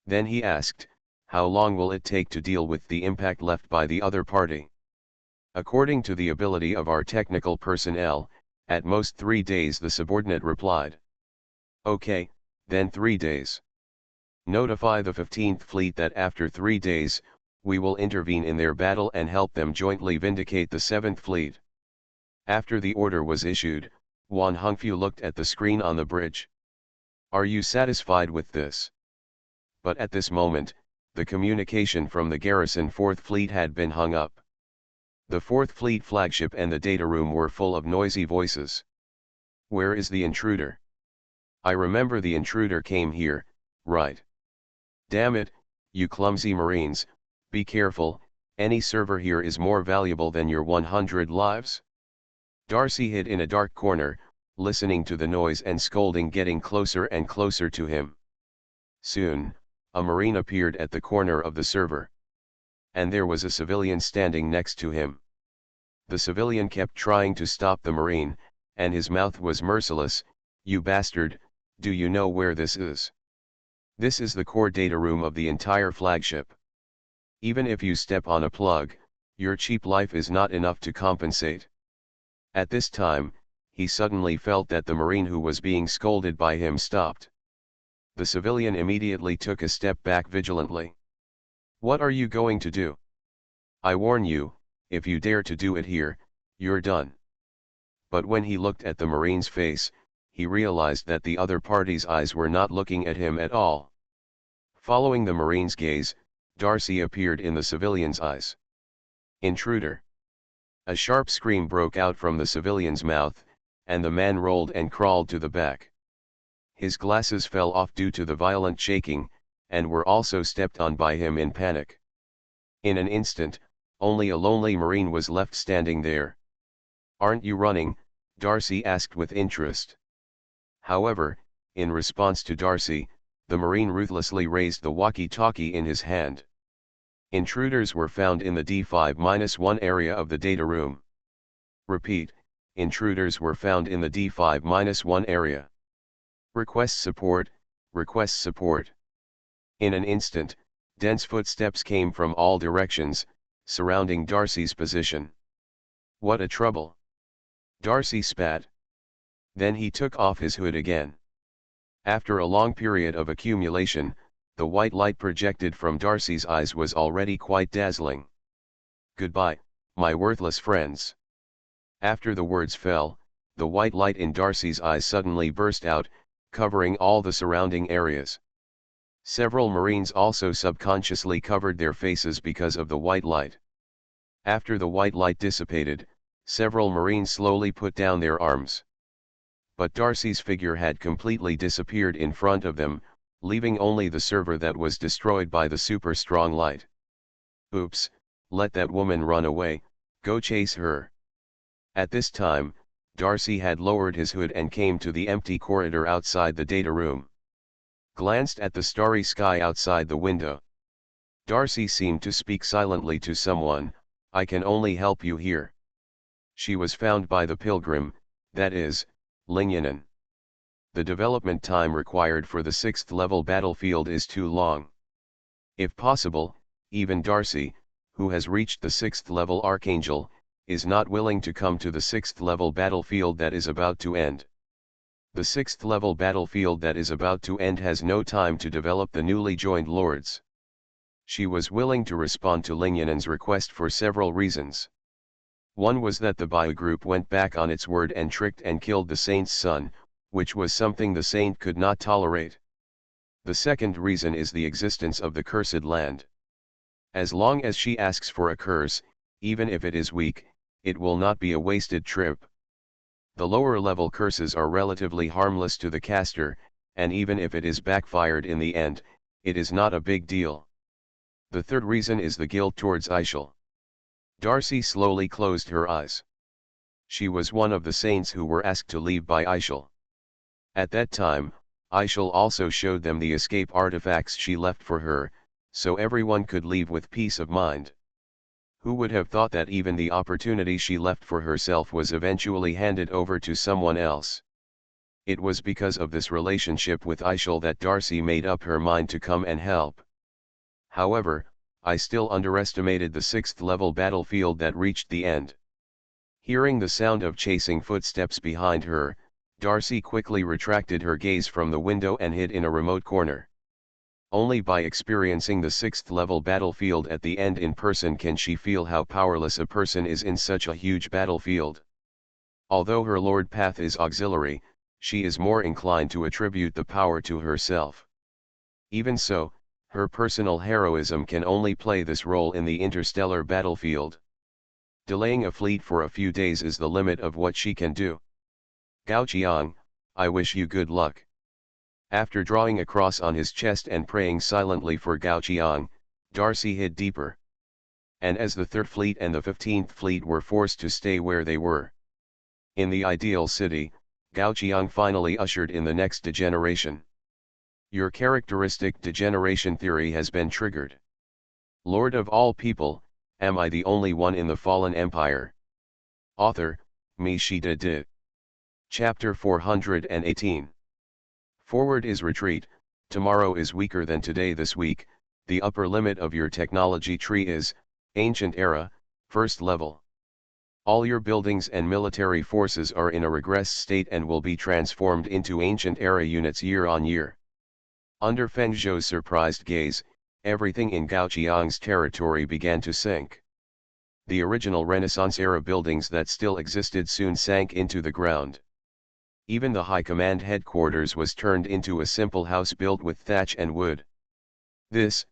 Then he asked, "How long will it take to deal with the impact left by the other party?" "According to the ability of our technical personnel, at most 3 days," the subordinate replied. "Okay, then 3 days. Notify the 15th Fleet that after 3 days, we will intervene in their battle and help them jointly vindicate the 7th Fleet." After the order was issued, Wan Hongfu looked at the screen on the bridge. "Are you satisfied with this?" But at this moment, the communication from the garrison 4th Fleet had been hung up. The 4th Fleet flagship and the data room were full of noisy voices. "Where is the intruder? I remember the intruder came here, right? Damn it, you clumsy Marines, be careful, any server here is more valuable than your 100 lives." Darcy hid in a dark corner, listening to the noise and scolding getting closer and closer to him. Soon, a Marine appeared at the corner of the server. And there was a civilian standing next to him. The civilian kept trying to stop the Marine, and his mouth was merciless. "You bastard, do you know where this is? This is the core data room of the entire flagship. Even if you step on a plug, your cheap life is not enough to compensate." At this time, he suddenly felt that the Marine who was being scolded by him stopped. The civilian immediately took a step back vigilantly. "What are you going to do? I warn you, if you dare to do it here, you're done." But when he looked at the Marine's face, he realized that the other party's eyes were not looking at him at all. Following the Marine's gaze, Darcy appeared in the civilian's eyes. "Intruder!" A sharp scream broke out from the civilian's mouth, and the man rolled and crawled to the back. His glasses fell off due to the violent shaking, and were also stepped on by him in panic. In an instant, only a lonely Marine was left standing there. "Aren't you running?" Darcy asked with interest. However, in response to Darcy, the Marine ruthlessly raised the walkie-talkie in his hand. "Intruders were found in the D5-1 area of the data room. Repeat, intruders were found in the D5-1 area. Request support, request support." In an instant, dense footsteps came from all directions, surrounding Darcy's position. What a trouble! Darcy spat. Then he took off his hood again. After a long period of accumulation, the white light projected from Darcy's eyes was already quite dazzling. Goodbye, my worthless friends. After the words fell, the white light in Darcy's eyes suddenly burst out, covering all the surrounding areas. Several Marines also subconsciously covered their faces because of the white light. After the white light dissipated, several Marines slowly put down their arms. But Darcy's figure had completely disappeared in front of them, leaving only the server that was destroyed by the super strong light. Oops, let that woman run away, go chase her. At this time, Darcy had lowered his hood and came to the empty corridor outside the data room. Glanced at the starry sky outside the window. Darcy seemed to speak silently to someone. I can only help you here. She was found by the pilgrim, that is, Lingyanen. The development time required for the 6th level battlefield is too long. If possible, even Darcy, who has reached the 6th level Archangel, is not willing to come to the 6th level battlefield that is about to end. The 6th level battlefield that is about to end has no time to develop the newly joined lords. She was willing to respond to Lingyanen's request for several reasons. One was that the Bayou group went back on its word and tricked and killed the saint's son, which was something the saint could not tolerate. The second reason is the existence of the cursed land. As long as she asks for a curse, even if it is weak, it will not be a wasted trip. The lower level curses are relatively harmless to the caster, and even if it is backfired in the end, it is not a big deal. The third reason is the guilt towards Ishal. Darcy slowly closed her eyes. She was one of the saints who were asked to leave by Ishal. At that time, Ishal also showed them the escape artifacts she left for her, so everyone could leave with peace of mind. Who would have thought that even the opportunity she left for herself was eventually handed over to someone else? It was because of this relationship with Ishal that Darcy made up her mind to come and help. However, I still underestimated the 6th level battlefield that reached the end. Hearing the sound of chasing footsteps behind her, Darcy quickly retracted her gaze from the window and hid in a remote corner. Only by experiencing the 6th level battlefield at the end in person can she feel how powerless a person is in such a huge battlefield. Although her lord path is auxiliary, she is more inclined to attribute the power to herself. Even so, her personal heroism can only play this role in the interstellar battlefield. Delaying a fleet for a few days is the limit of what she can do. Gao Qiang, I wish you good luck. After drawing a cross on his chest and praying silently for Gao Qiang, Darcy hid deeper. And as the 3rd Fleet and the 15th Fleet were forced to stay where they were. In the ideal city, Gao Qiang finally ushered in the next degeneration. Your characteristic degeneration theory has been triggered. Lord of all people, am I the only one in the fallen empire? Author, Me Shida Di. Chapter 418. Forward is retreat, tomorrow is weaker than today this week, the upper limit of your technology tree is, Ancient Era, 1st level. All your buildings and military forces are in a regress state and will be transformed into Ancient Era units year on year. Under Feng Zhou's surprised gaze, everything in Gao Qiang's territory began to sink. The original Renaissance-era buildings that still existed soon sank into the ground. Even the High Command headquarters was turned into a simple house built with thatch and wood. This.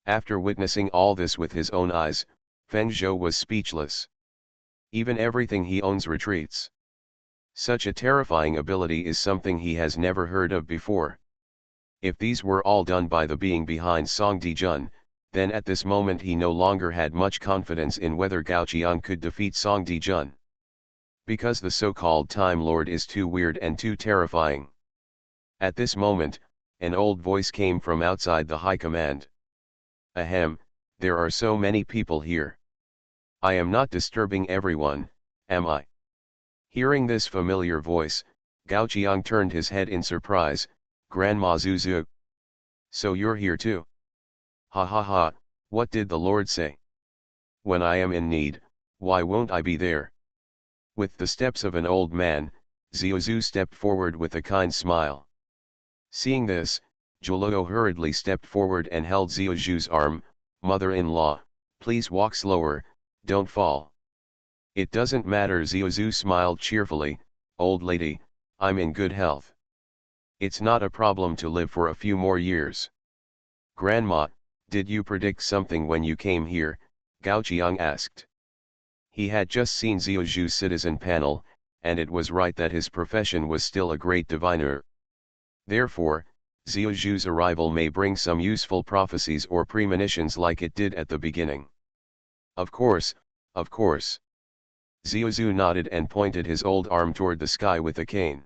After witnessing all this with his own eyes, Feng Zhou was speechless. Even everything he owns retreats. Such a terrifying ability is something he has never heard of before. If these were all done by the being behind Song Dijun, then at this moment he no longer had much confidence in whether Gao Qiang could defeat Song Dijun. Because the so-called Time Lord is too weird and too terrifying. At this moment, an old voice came from outside the High Command. Ahem, there are so many people here. I am not disturbing everyone, am I? Hearing this familiar voice, Gao Qiang turned his head in surprise. Grandma Zuzu. So you're here too? Ha ha ha, What did the Lord say? When I am in need, why won't I be there? With the steps of an old man, Zhuozhu stepped forward with a kind smile. Seeing this, Zhuoluo hurriedly stepped forward and held Zhuozhu's arm. Mother-in-law, please walk slower, don't fall. It doesn't matter, Zhuozhu smiled cheerfully. Old lady, I'm in good health. It's not a problem to live for a few more years. Grandma, did you predict something when you came here? Gao Qiang asked. He had just seen Zhuozhu's citizen panel, and it was right that his profession was still a great diviner. Therefore, Zhuozhu's arrival may bring some useful prophecies or premonitions like it did at the beginning. Of course, of course. Zhuozhu nodded and pointed his old arm toward the sky with a cane.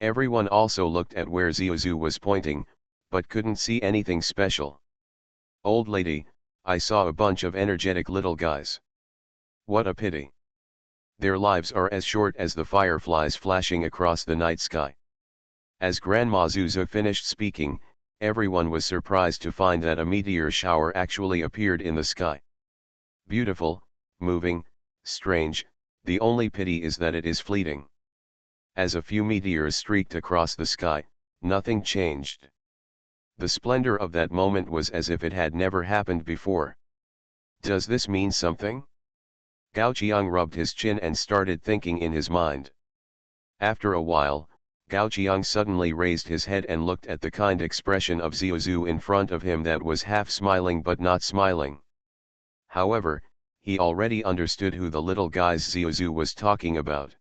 Everyone also looked at where Zhuozhu was pointing, but couldn't see anything special. Old lady, I saw a bunch of energetic little guys. What a pity. Their lives are as short as the fireflies flashing across the night sky. As Grandma Zhuozhu finished speaking, everyone was surprised to find that a meteor shower actually appeared in the sky. Beautiful, moving, strange, the only pity is that it is fleeting. As a few meteors streaked across the sky, nothing changed. The splendor of that moment was as if it had never happened before. Does this mean something? Gao Qiang rubbed his chin and started thinking in his mind. After a while, Gao Qiang suddenly raised his head and looked at the kind expression of Zhuozhu in front of him that was half smiling but not smiling. However, he already understood who the little guys Zhuozhu was talking about.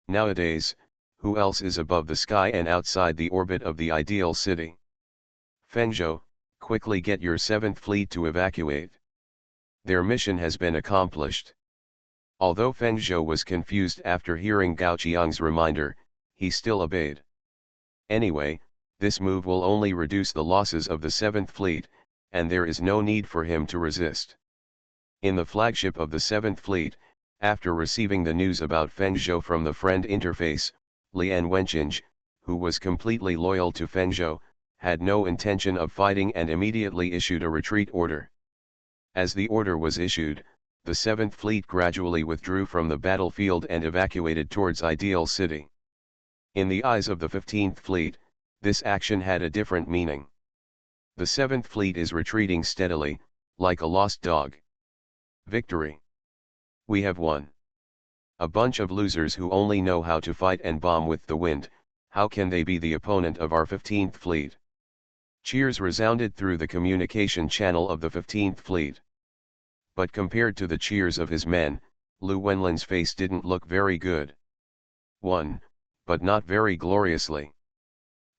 Nowadays, who else is above the sky and outside the orbit of the ideal city? Fenzhou, quickly get your 7th fleet to evacuate. Their mission has been accomplished. Although Fenzhou was confused after hearing Gao Qiang's reminder, he still obeyed. Anyway, this move will only reduce the losses of the 7th fleet, and there is no need for him to resist. In the flagship of the 7th fleet, after receiving the news about Fenzhou from the friend interface, Lian Wenqing, who was completely loyal to Fenzhou, had no intention of fighting and immediately issued a retreat order. As the order was issued, the 7th fleet gradually withdrew from the battlefield and evacuated towards Ideal City. In the eyes of the 15th fleet, this action had a different meaning. The 7th fleet is retreating steadily, like a lost dog. Victory! We have won. A bunch of losers who only know how to fight and bomb with the wind, how can they be the opponent of our 15th fleet? Cheers resounded through the communication channel of the 15th fleet. But compared to the cheers of his men, Lu Wenlin's face didn't look very good. Won, but not very gloriously.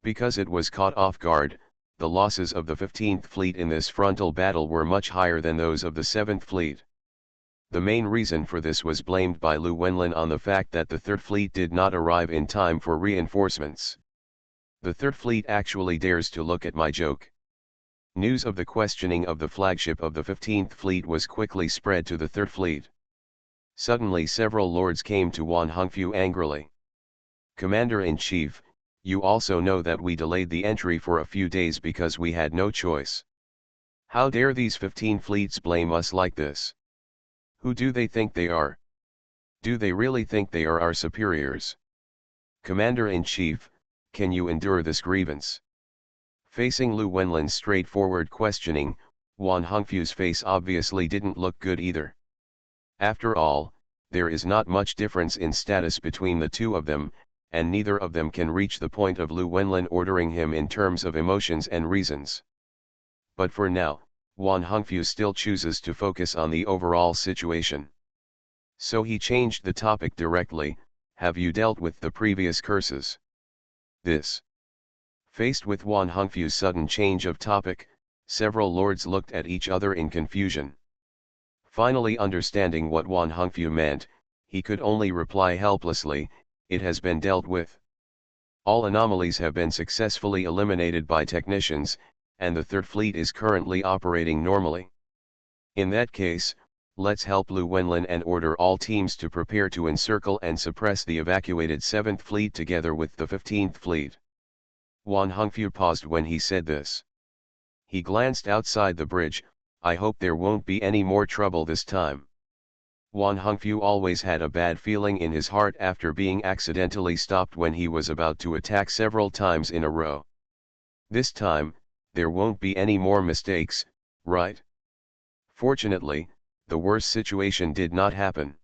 Because it was caught off guard, the losses of the 15th fleet in this frontal battle were much higher than those of the 7th fleet. The main reason for this was blamed by Lu Wenlin on the fact that the 3rd fleet did not arrive in time for reinforcements. The 3rd fleet actually dares to look at my joke. News of the questioning of the flagship of the 15th fleet was quickly spread to the 3rd fleet. Suddenly several lords came to Wan Hongfu angrily. Commander-in-Chief, you also know that we delayed the entry for a few days because we had no choice. How dare these 15 fleets blame us like this? Who do they think they are? Do they really think they are our superiors? Commander-in-Chief, can you endure this grievance? Facing Lu Wenlin's straightforward questioning, Wan Hongfu's face obviously didn't look good either. After all, there is not much difference in status between the two of them, and neither of them can reach the point of Lu Wenlin ordering him in terms of emotions and reasons. But for now, Wan Hongfu still chooses to focus on the overall situation. So he changed the topic directly. Have you dealt with the previous curses? This. Faced with Wan Hongfu's sudden change of topic, several lords looked at each other in confusion. Finally understanding what Wan Hongfu meant, he could only reply helplessly, it has been dealt with. All anomalies have been successfully eliminated by technicians, and the 3rd fleet is currently operating normally. In that case, let's help Lu Wenlin and order all teams to prepare to encircle and suppress the evacuated 7th fleet together with the 15th fleet. Wan Hongfu paused when he said this. He glanced outside the bridge, I hope there won't be any more trouble this time. Wan Hongfu always had a bad feeling in his heart after being accidentally stopped when he was about to attack several times in a row. This time, there won't be any more mistakes, right? Fortunately, the worst situation did not happen.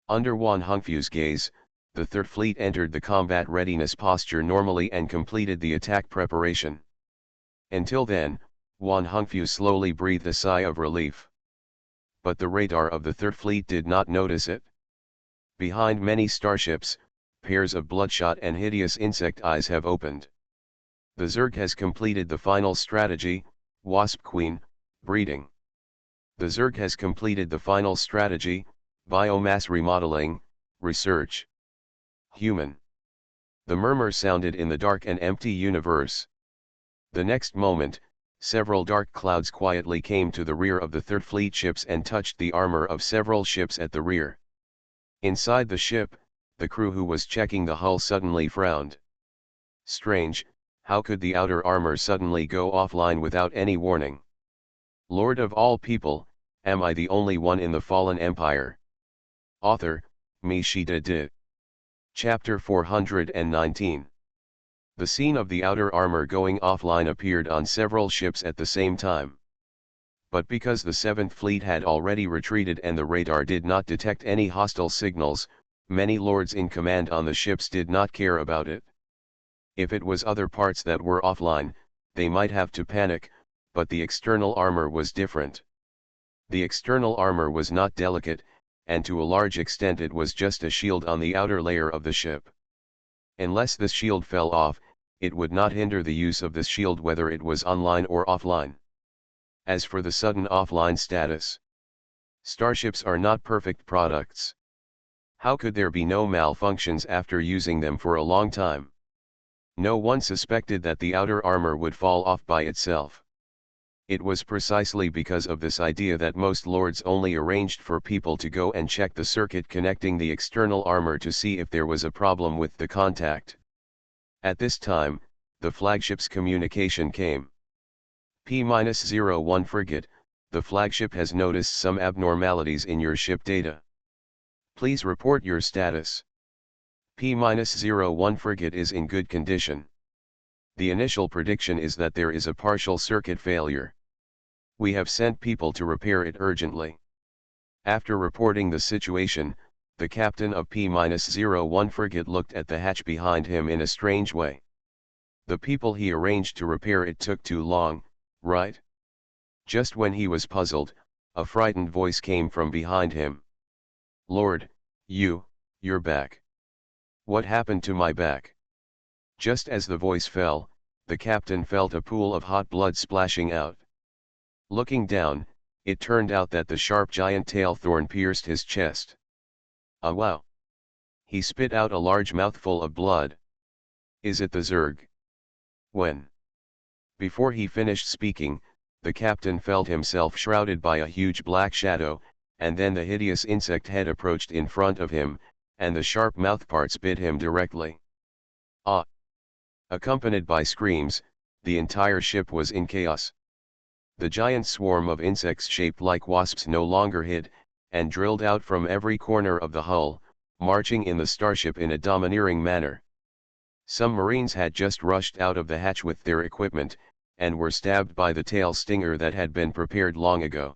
Under Wan Hongfu's gaze, the Third Fleet entered the combat readiness posture normally and completed the attack preparation. Until then, Wan Hongfu slowly breathed a sigh of relief. But the radar of the Third Fleet did not notice it. Behind many starships, pairs of bloodshot and hideous insect eyes have opened. The Zerg has completed the final strategy, Wasp Queen, breeding. The Zerg has completed the final strategy, biomass remodeling, research. Human. The murmur sounded in the dark and empty universe. The next moment, several dark clouds quietly came to the rear of the Third Fleet ships and touched the armor of several ships at the rear. Inside the ship, the crew who was checking the hull suddenly frowned. Strange, how could the outer armor suddenly go offline without any warning? Lord of all people, am I the only one in the fallen empire? Author, MaleProtagonist. Chapter 419. The scene of the outer armor going offline appeared on several ships at the same time. But because the 7th Fleet had already retreated and the radar did not detect any hostile signals, many lords in command on the ships did not care about it. If it was other parts that were offline, they might have to panic, but the external armor was different. The external armor was not delicate, and to a large extent it was just a shield on the outer layer of the ship. Unless this shield fell off, it would not hinder the use of this shield whether it was online or offline. As for the sudden offline status, starships are not perfect products. How could there be no malfunctions after using them for a long time? No one suspected that the outer armor would fall off by itself. It was precisely because of this idea that most lords only arranged for people to go and check the circuit connecting the external armor to see if there was a problem with the contact. At this time, the flagship's communication came. P-01 frigate, the flagship has noticed some abnormalities in your ship data. Please report your status. P-01 frigate is in good condition. The initial prediction is that there is a partial circuit failure. We have sent people to repair it urgently. After reporting the situation, the captain of P-01 frigate looked at the hatch behind him in a strange way. The people he arranged to repair it took too long, right? Just when he was puzzled, a frightened voice came from behind him. Lord, you're back. What happened to my back? Just as the voice fell, the captain felt a pool of hot blood splashing out. Looking down, it turned out that the sharp giant tail thorn pierced his chest. Ah wow! He spit out a large mouthful of blood. Is it the Zerg? When? Before he finished speaking, the captain felt himself shrouded by a huge black shadow, and then the hideous insect head approached in front of him, and the sharp mouthparts bit him directly. Ah! Accompanied by screams, the entire ship was in chaos. The giant swarm of insects shaped like wasps no longer hid, and drilled out from every corner of the hull, marching in the starship in a domineering manner. Some marines had just rushed out of the hatch with their equipment, and were stabbed by the tail stinger that had been prepared long ago.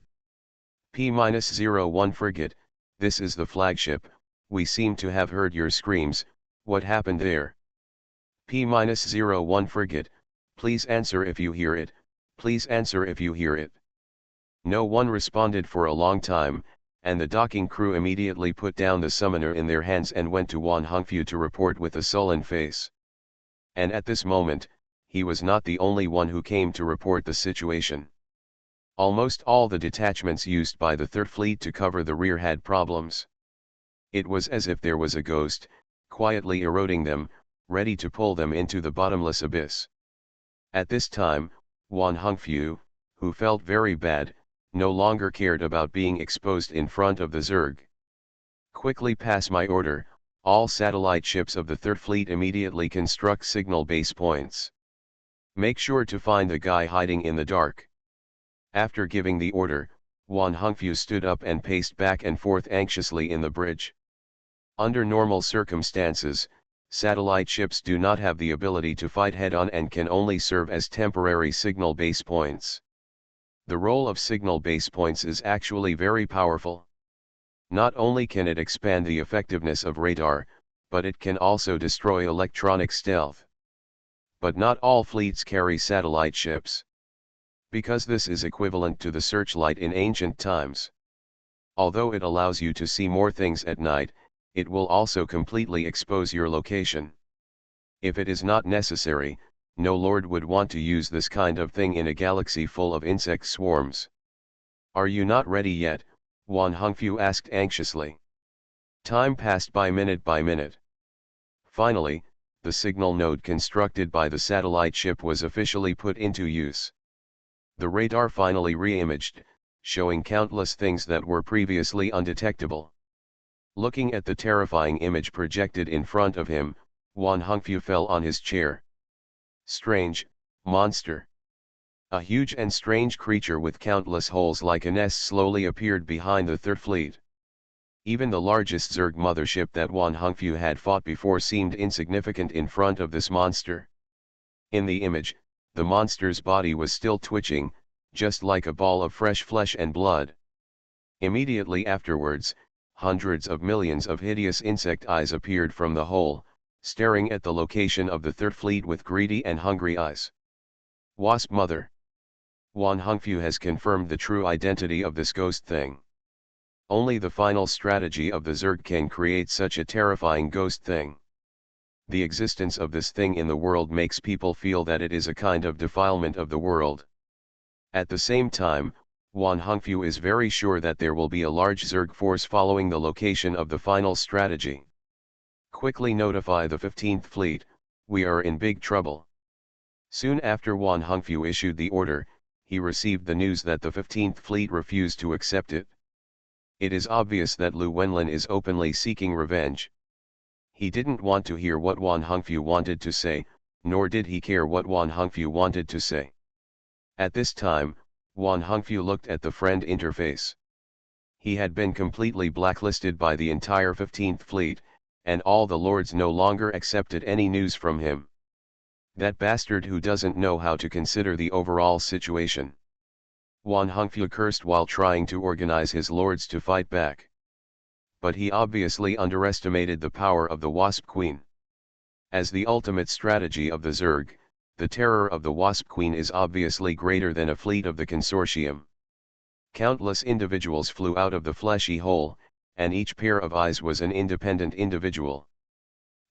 P-01 frigate, this is the flagship, we seem to have heard your screams, what happened there? P-01 frigate, please answer if you hear it, please answer if you hear it. No one responded for a long time, and the docking crew immediately put down the summoner in their hands and went to Wan Hongfu to report with a sullen face. And at this moment, he was not the only one who came to report the situation. Almost all the detachments used by the Third Fleet to cover the rear had problems. It was as if there was a ghost, quietly eroding them, ready to pull them into the bottomless abyss. At this time, Wan Hongfu, who felt very bad, no longer cared about being exposed in front of the Zerg. Quickly pass my order, all satellite ships of the Third Fleet immediately construct signal base points. Make sure to find the guy hiding in the dark. After giving the order, Wan Hongfu stood up and paced back and forth anxiously in the bridge. Under normal circumstances, satellite ships do not have the ability to fight head-on and can only serve as temporary signal base points. The role of signal base points is actually very powerful. Not only can it expand the effectiveness of radar, but it can also destroy electronic stealth. But not all fleets carry satellite ships, because this is equivalent to the searchlight in ancient times. Although it allows you to see more things at night, it will also completely expose your location. If it is not necessary, no lord would want to use this kind of thing in a galaxy full of insect swarms. "Are you not ready yet?" Wan Hongfu asked anxiously. Time passed by minute by minute. Finally, the signal node constructed by the satellite ship was officially put into use. The radar finally re-imaged, showing countless things that were previously undetectable. Looking at the terrifying image projected in front of him, Wan Hongfu fell on his chair. Strange, monster. A huge and strange creature with countless holes like a nest slowly appeared behind the Third Fleet. Even the largest Zerg mothership that Wan Hongfu had fought before seemed insignificant in front of this monster. In the image, the monster's body was still twitching, just like a ball of fresh flesh and blood. Immediately afterwards, hundreds of millions of hideous insect eyes appeared from the hole, staring at the location of the Third Fleet with greedy and hungry eyes. Wasp Mother. Wan Hongfu has confirmed the true identity of this ghost thing. Only the final strategy of the Zerg can create such a terrifying ghost thing. The existence of this thing in the world makes people feel that it is a kind of defilement of the world. At the same time, Wan Hongfu is very sure that there will be a large Zerg force following the location of the final strategy. Quickly notify the 15th Fleet, we are in big trouble. Soon after Wan Hongfu issued the order, he received the news that the 15th Fleet refused to accept it. It is obvious that Lu Wenlin is openly seeking revenge. He didn't want to hear what Wan Hongfu wanted to say, nor did he care what Wan Hongfu wanted to say. At this time, Wan Hongfu looked at the friend interface. He had been completely blacklisted by the entire 15th Fleet, and all the lords no longer accepted any news from him. That bastard who doesn't know how to consider the overall situation. Wan Hongfu cursed while trying to organize his lords to fight back. But he obviously underestimated the power of the Wasp Queen. As the ultimate strategy of the Zerg, the terror of the Wasp Queen is obviously greater than a fleet of the consortium. Countless individuals flew out of the fleshy hole, and each pair of eyes was an independent individual.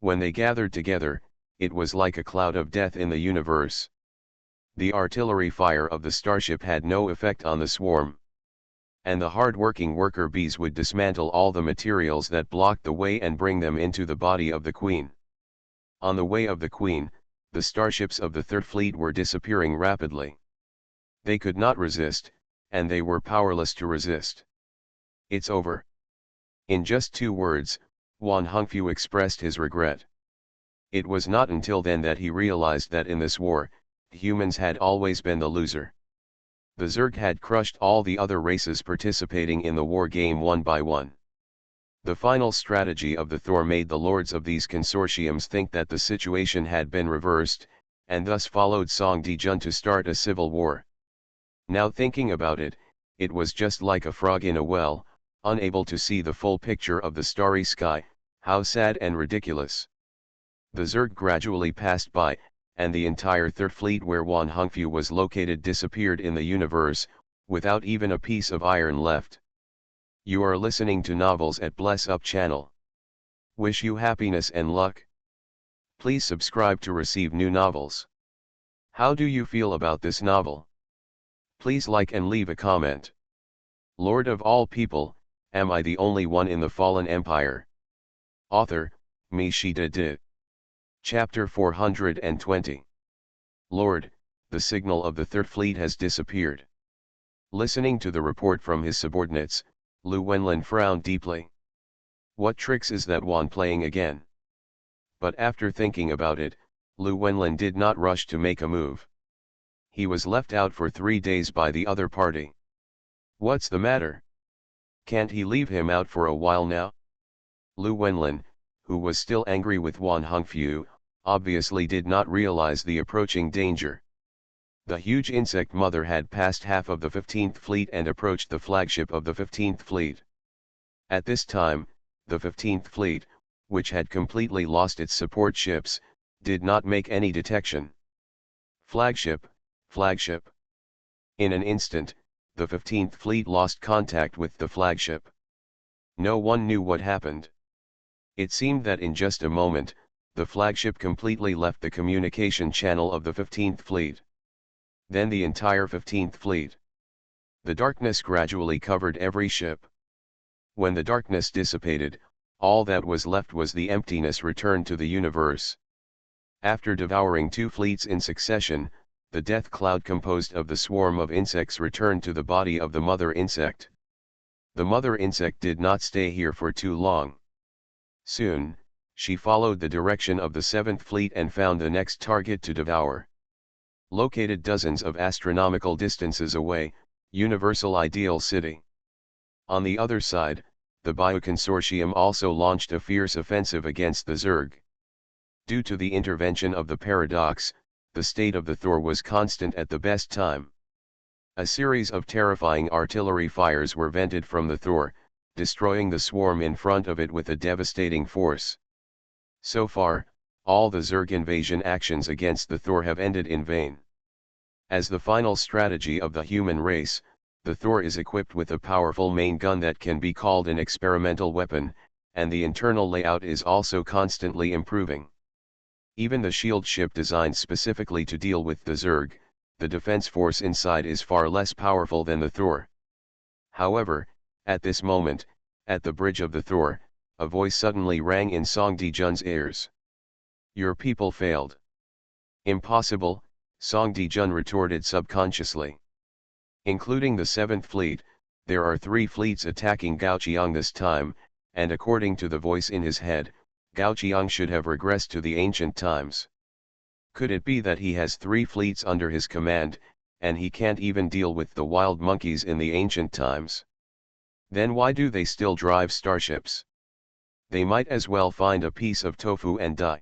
When they gathered together, it was like a cloud of death in the universe. The artillery fire of the starship had no effect on the swarm. And the hard-working worker bees would dismantle all the materials that blocked the way and bring them into the body of the Queen. On the way of the Queen, the starships of the Third Fleet were disappearing rapidly. They could not resist, and they were powerless to resist. It's over. In just 2 words, Wan Hongfu expressed his regret. It was not until then that he realized that in this war, humans had always been the loser. The Zerg had crushed all the other races participating in the war game one by one. The final strategy of the Thor made the lords of these consortiums think that the situation had been reversed, and thus followed Song Dijun to start a civil war. Now thinking about it, it was just like a frog in a well, unable to see the full picture of the starry sky. How sad and ridiculous. The Zerg gradually passed by, and the entire Third Fleet where Wan Hongfu was located disappeared in the universe, without even a piece of iron left. You are listening to Novels at Bless Up channel. Wish you happiness and luck. Please subscribe to receive new novels. How do you feel about this novel? Please like and leave a comment. Lord of all people, am I the only one in the fallen empire? Author, MaleProtagonist. Chapter 420. Lord, the signal of the Third Fleet has disappeared. Listening to the report from his subordinates, Lu Wenlin frowned deeply. What tricks is that Wan playing again? But after thinking about it, Lu Wenlin did not rush to make a move. He was left out for 3 days by the other party. What's the matter? Can't he leave him out for a while now? Lu Wenlin, who was still angry with Wan Hongfu, obviously did not realize the approaching danger. The huge insect mother had passed half of the 15th Fleet and approached the flagship of the 15th Fleet. At this time, the 15th Fleet, which had completely lost its support ships, did not make any detection. Flagship, flagship. In an instant, the 15th Fleet lost contact with the flagship. No one knew what happened. It seemed that in just a moment, the flagship completely left the communication channel of the 15th Fleet. Then the entire 15th Fleet. The darkness gradually covered every ship. When the darkness dissipated, all that was left was the emptiness returned to the universe. After devouring 2 fleets in succession, the death cloud composed of the swarm of insects returned to the body of the mother insect. The mother insect did not stay here for too long. Soon, she followed the direction of the 7th Fleet and found the next target to devour. Located dozens of astronomical distances away, Universal Ideal City. On the other side, the Bioconsortium also launched a fierce offensive against the Zerg. Due to the intervention of the paradox, the state of the Thor was constant at the best time. A series of terrifying artillery fires were vented from the Thor, destroying the swarm in front of it with a devastating force. So far, all the Zerg invasion actions against the Thor have ended in vain. As the final strategy of the human race, the Thor is equipped with a powerful main gun that can be called an experimental weapon, and the internal layout is also constantly improving. Even the shield ship designed specifically to deal with the Zerg, the defense force inside is far less powerful than the Thor. However, at this moment, at the bridge of the Thor, a voice suddenly rang in Song Dijun's ears. Your people failed. Impossible, Song Dijun retorted subconsciously. Including the 7th Fleet, there are 3 fleets attacking Gaoqiang this time, and according to the voice in his head, Gaoqiang should have regressed to the ancient times. Could it be that he has 3 fleets under his command, and he can't even deal with the wild monkeys in the ancient times? Then why do they still drive starships? They might as well find a piece of tofu and die.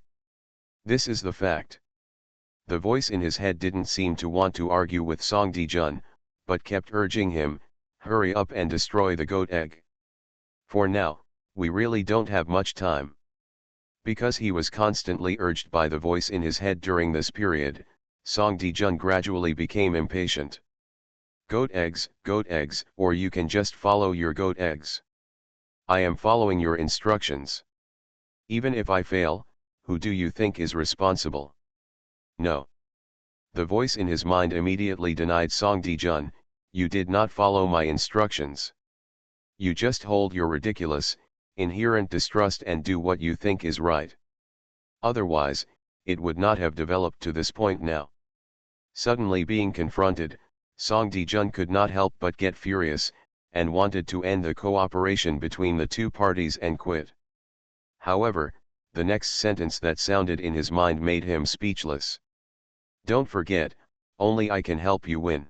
This is the fact. The voice in his head didn't seem to want to argue with Song Dijun, but kept urging him, hurry up and destroy the goat egg. For now, we really don't have much time. Because he was constantly urged by the voice in his head during this period, Song Dijun gradually became impatient. Goat eggs, or you can just follow your goat eggs. I am following your instructions. Even if I fail, who do you think is responsible? No. The voice in his mind immediately denied Song Dijun, you did not follow my instructions. You just hold your ridiculous, inherent distrust and do what you think is right. Otherwise, it would not have developed to this point now. Suddenly being confronted, Song Dijun could not help but get furious, and wanted to end the cooperation between the 2 parties and quit. However, the next sentence that sounded in his mind made him speechless. Don't forget, only I can help you win.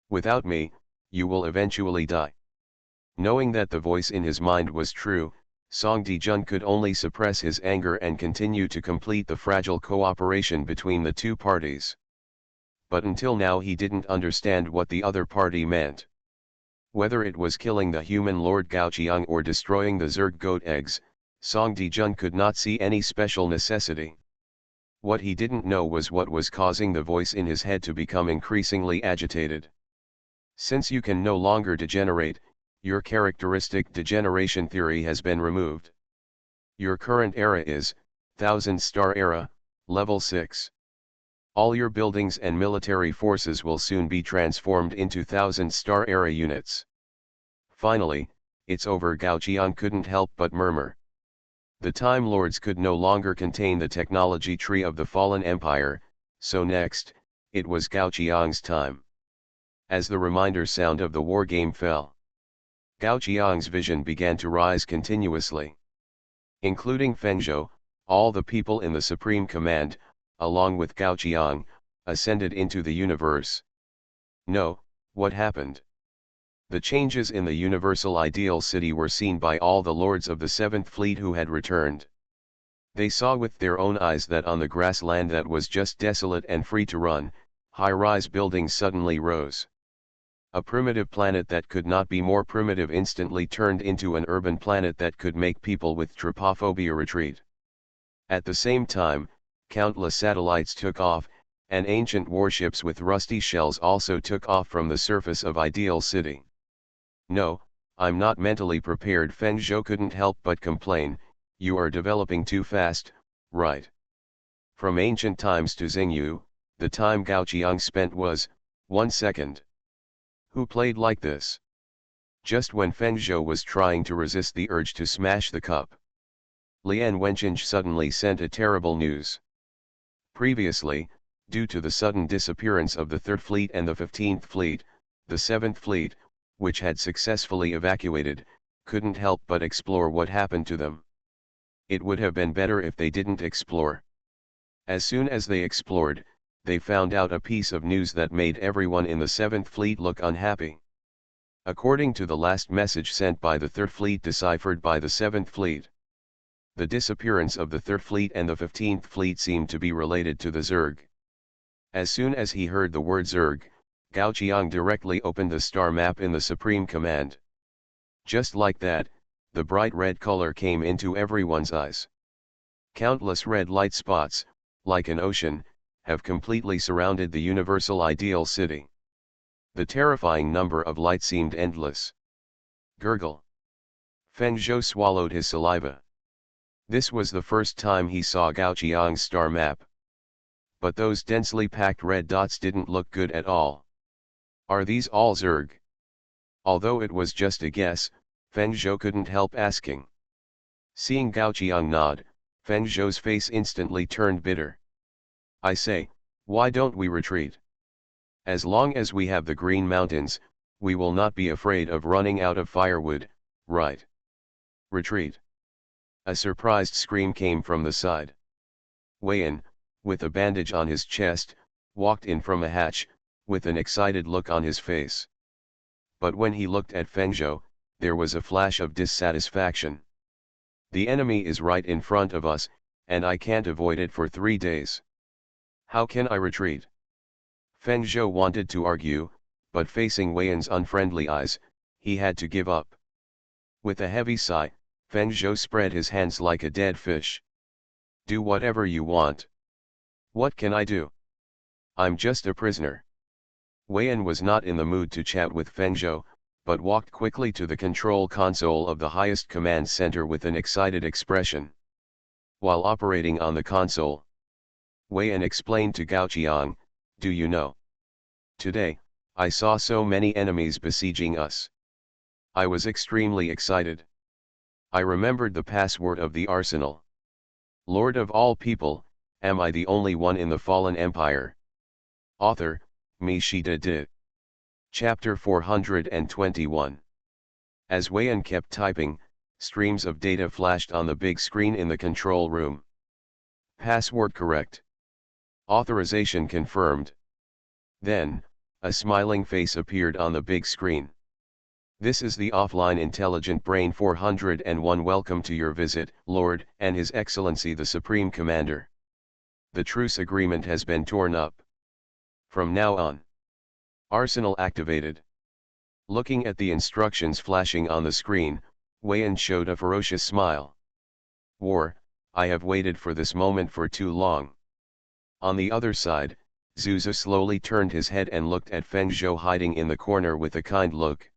Without me, you will eventually die. Knowing that the voice in his mind was true, Song Dijun could only suppress his anger and continue to complete the fragile cooperation between the 2 parties. But until now he didn't understand what the other party meant. Whether it was killing the human Lord Gaoqiang or destroying the Zerg goat eggs, Song Dijun could not see any special necessity. What he didn't know was what was causing the voice in his head to become increasingly agitated. Since you can no longer degenerate, your characteristic degeneration theory has been removed. Your current era is, 1000-star era, level 6. All your buildings and military forces will soon be transformed into 1000-star era units. Finally, it's over. Gaoqiang couldn't help but murmur. The Time Lords could no longer contain the technology tree of the fallen empire, so next, it was Gaoqiang's time. As the reminder sound of the wargame fell, Gaoqiang's vision began to rise continuously. Including Fengzhou, all the people in the Supreme Command, along with Gaoqiang, ascended into the universe. No, what happened? The changes in the universal ideal city were seen by all the lords of the Seventh Fleet who had returned. They saw with their own eyes that on the grassland that was just desolate and free to run, high-rise buildings suddenly rose. A primitive planet that could not be more primitive instantly turned into an urban planet that could make people with trypophobia retreat. At the same time, countless satellites took off, and ancient warships with rusty shells also took off from the surface of Ideal City. No, I'm not mentally prepared. Feng Zhou couldn't help but complain, you are developing too fast, right? From ancient times to Xingyu, the time Gao Qiang spent was 1 second. Who played like this? Just when Feng Zhou was trying to resist the urge to smash the cup, Lian Wenqing suddenly sent a terrible news. Previously, due to the sudden disappearance of the 3rd Fleet and the 15th Fleet, the 7th Fleet, which had successfully evacuated, couldn't help but explore what happened to them. It would have been better if they didn't explore. As soon as they explored, they found out a piece of news that made everyone in the 7th Fleet look unhappy. According to the last message sent by the 3rd Fleet deciphered by the 7th Fleet, the disappearance of the 3rd Fleet and the 15th Fleet seemed to be related to the Zerg. As soon as he heard the word Zerg, Gao Qiang directly opened the star map in the Supreme Command. Just like that, the bright red color came into everyone's eyes. Countless red light spots, like an ocean, have completely surrounded the universal ideal city. The terrifying number of lights seemed endless. Gurgle. Feng Zhou swallowed his saliva. This was the first time he saw Gao Qiang's star map. But those densely packed red dots didn't look good at all. Are these all Zerg? Although it was just a guess, Feng Zhou couldn't help asking. Seeing Gao Qiang nod, Feng Zhou's face instantly turned bitter. I say, why don't we retreat? As long as we have the Green Mountains, we will not be afraid of running out of firewood, right? Retreat. A surprised scream came from the side. Weiyan, with a bandage on his chest, walked in from a hatch, with an excited look on his face. But when he looked at Feng Zhou, there was a flash of dissatisfaction. The enemy is right in front of us, and I can't avoid it for 3 days. How can I retreat? Feng Zhou wanted to argue, but facing Weiyan's unfriendly eyes, he had to give up. With a heavy sigh, Feng Zhou spread his hands like a dead fish. Do whatever you want. What can I do? I'm just a prisoner. Weiyan was not in the mood to chat with Feng Zhou, but walked quickly to the control console of the highest command center with an excited expression. While operating on the console, Weiyan explained to Gao Qiang, do you know? Today, I saw so many enemies besieging us. I was extremely excited. I remembered the password of the arsenal. Lord of all people, am I the only one in the fallen empire? Author, Mishita De. Chapter 421. As Weiyan kept typing, streams of data flashed on the big screen in the control room. Password correct. Authorization confirmed. Then, a smiling face appeared on the big screen. This is the offline intelligent brain 401. Welcome to your visit, Lord, and His Excellency the Supreme Commander. The truce agreement has been torn up. From now on. Arsenal activated. Looking at the instructions flashing on the screen, Weiyan showed a ferocious smile. War, I have waited for this moment for too long. On the other side, Zuzu slowly turned his head and looked at Feng Zhou hiding in the corner with a kind look.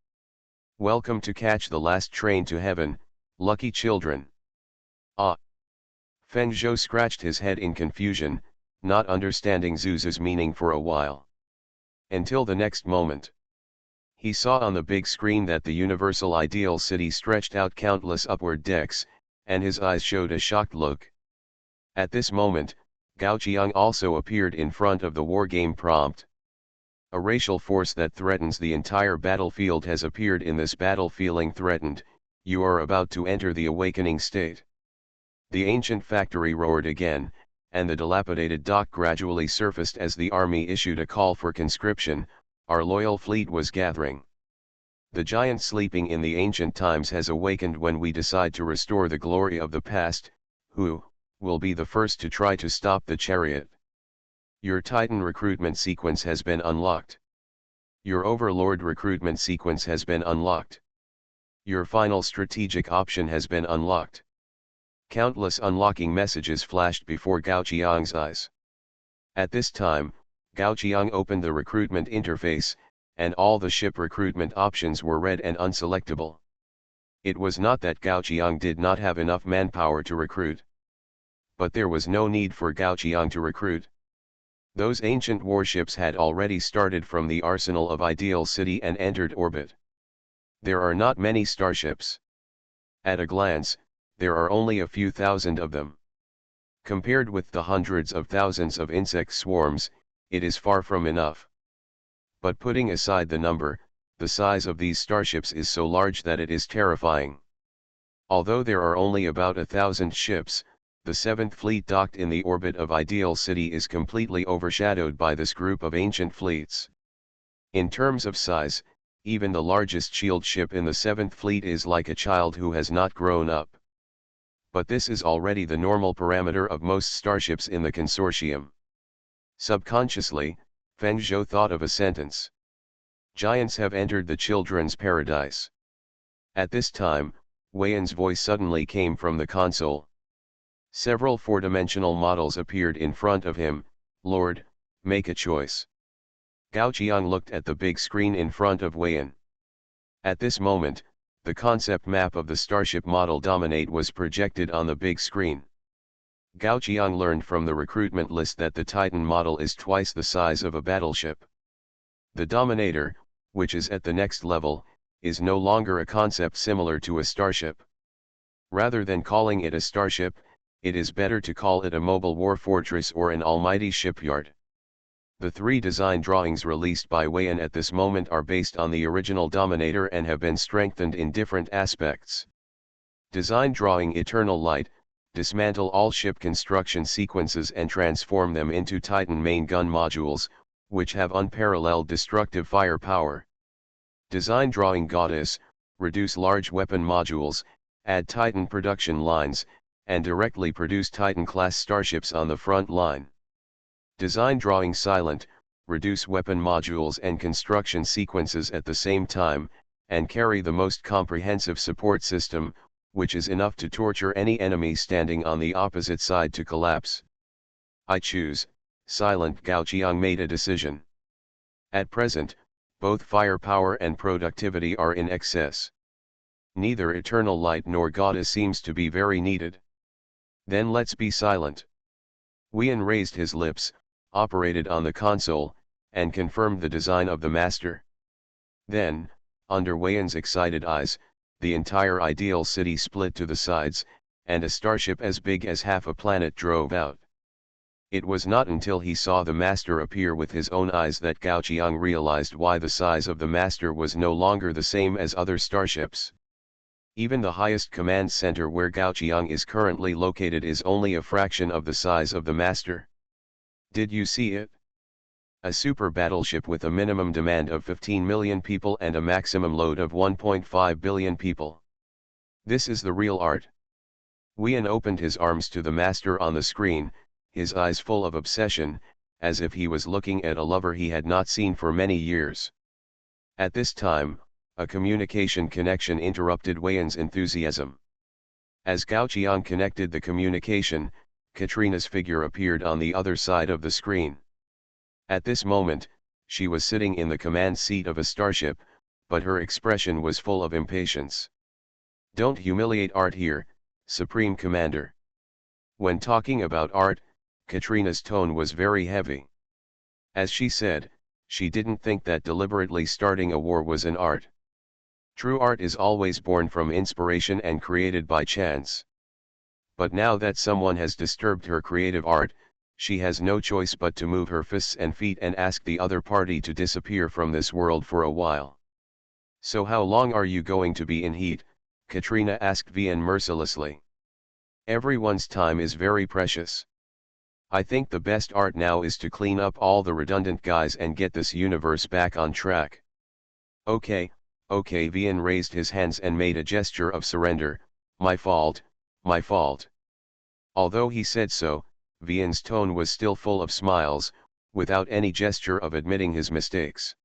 Welcome to catch the last train to heaven, lucky children. Ah! Feng Zhou scratched his head in confusion, not understanding Zuzu's meaning for a while. Until the next moment. He saw on the big screen that the universal ideal city stretched out countless upward decks, and his eyes showed a shocked look. At this moment, Gao Qiang also appeared in front of the wargame prompt. A racial force that threatens the entire battlefield has appeared in this battle. Feeling threatened, you are about to enter the awakening state. The ancient factory roared again, and the dilapidated dock gradually surfaced as the army issued a call for conscription. Our loyal fleet was gathering. The giant sleeping in the ancient times has awakened when we decide to restore the glory of the past. Who will be the first to try to stop the chariot? Your Titan recruitment sequence has been unlocked. Your Overlord recruitment sequence has been unlocked. Your final strategic option has been unlocked. Countless unlocking messages flashed before Gao Qiang's eyes. At this time, Gao Qiang opened the recruitment interface, and all the ship recruitment options were red and unselectable. It was not that Gao Qiang did not have enough manpower to recruit. But there was no need for Gao Qiang to recruit. Those ancient warships had already started from the arsenal of Ideal City and entered orbit. There are not many starships. At a glance, there are only a few thousand of them. Compared with the hundreds of thousands of insect swarms, it is far from enough. But putting aside the number, the size of these starships is so large that it is terrifying. Although there are only about 1,000 ships, the 7th Fleet docked in the orbit of Ideal City is completely overshadowed by this group of ancient fleets. In terms of size, even the largest shield ship in the 7th Fleet is like a child who has not grown up. But this is already the normal parameter of most starships in the consortium. Subconsciously, Feng Zhou thought of a sentence. Giants have entered the children's paradise. At this time, Wei Yan's voice suddenly came from the console. Several four-dimensional models appeared in front of him. Lord, make a choice. Gao Qiang looked at the big screen in front of Wei Yan. At this moment, the concept map of the starship model Dominate was projected on the big screen. Gao Qiang learned from the recruitment list that the Titan model is twice the size of a battleship. The Dominator, which is at the next level, is no longer a concept similar to a starship. Rather than calling it a starship, it is better to call it a mobile war fortress or an almighty shipyard. The 3 design drawings released by Wei Yan at this moment are based on the original Dominator and have been strengthened in different aspects. Design drawing Eternal Light: dismantle all ship construction sequences and transform them into Titan main gun modules, which have unparalleled destructive firepower. Design drawing Goddess: reduce large weapon modules, add Titan production lines, and directly produce Titan-class starships on the front line. Design drawing Silent: reduce weapon modules and construction sequences at the same time, and carry the most comprehensive support system, which is enough to torture any enemy standing on the opposite side to collapse. I choose Silent. Gao Qiang made a decision. At present, both firepower and productivity are in excess. Neither Eternal Light nor Goddess seems to be very needed. Then let's be silent. Wei Yan raised his lips, operated on the console, and confirmed the design of the master. Then, under Wei Yan's excited eyes, the entire Ideal City split to the sides, and a starship as big as half a planet drove out. It was not until he saw the master appear with his own eyes that Gao Qiang realized why the size of the master was no longer the same as other starships. Even the highest command center where Gao Qiang is currently located is only a fraction of the size of the master. Did you see it? A super battleship with a minimum demand of 15 million people and a maximum load of 1.5 billion people. This is the real art. Wei Yan opened his arms to the master on the screen, his eyes full of obsession, as if he was looking at a lover he had not seen for many years. At this time, a communication connection interrupted Wei Yan's enthusiasm. As Gao Qiang connected the communication, Katrina's figure appeared on the other side of the screen. At this moment, she was sitting in the command seat of a starship, but her expression was full of impatience. Don't humiliate art here, Supreme Commander. When talking about art, Katrina's tone was very heavy. As she said, she didn't think that deliberately starting a war was an art. True art is always born from inspiration and created by chance. But now that someone has disturbed her creative art, she has no choice but to move her fists and feet and ask the other party to disappear from this world for a while. So how long are you going to be in heat? Katrina asked Wei Yan mercilessly. Everyone's time is very precious. I think the best art now is to clean up all the redundant guys and get this universe back on track. Okay, okay. Vian raised his hands and made a gesture of surrender. My fault, my fault. Although he said so, Vian's tone was still full of smiles, without any gesture of admitting his mistakes.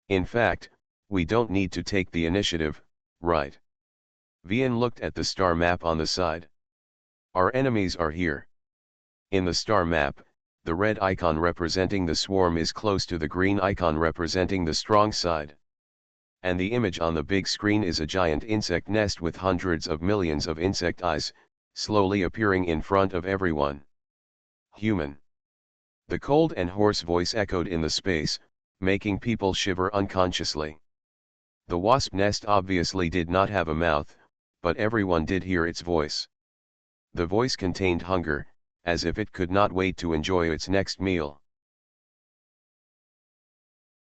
In fact, we don't need to take the initiative, right? Vian looked at the star map on the side. Our enemies are here. In the star map, the red icon representing the swarm is close to the green icon representing the strong side. And the image on the big screen is a giant insect nest with hundreds of millions of insect eyes, slowly appearing in front of everyone. Human. The cold and hoarse voice echoed in the space, making people shiver unconsciously. The wasp nest obviously did not have a mouth, but everyone did hear its voice. The voice contained hunger, as if it could not wait to enjoy its next meal.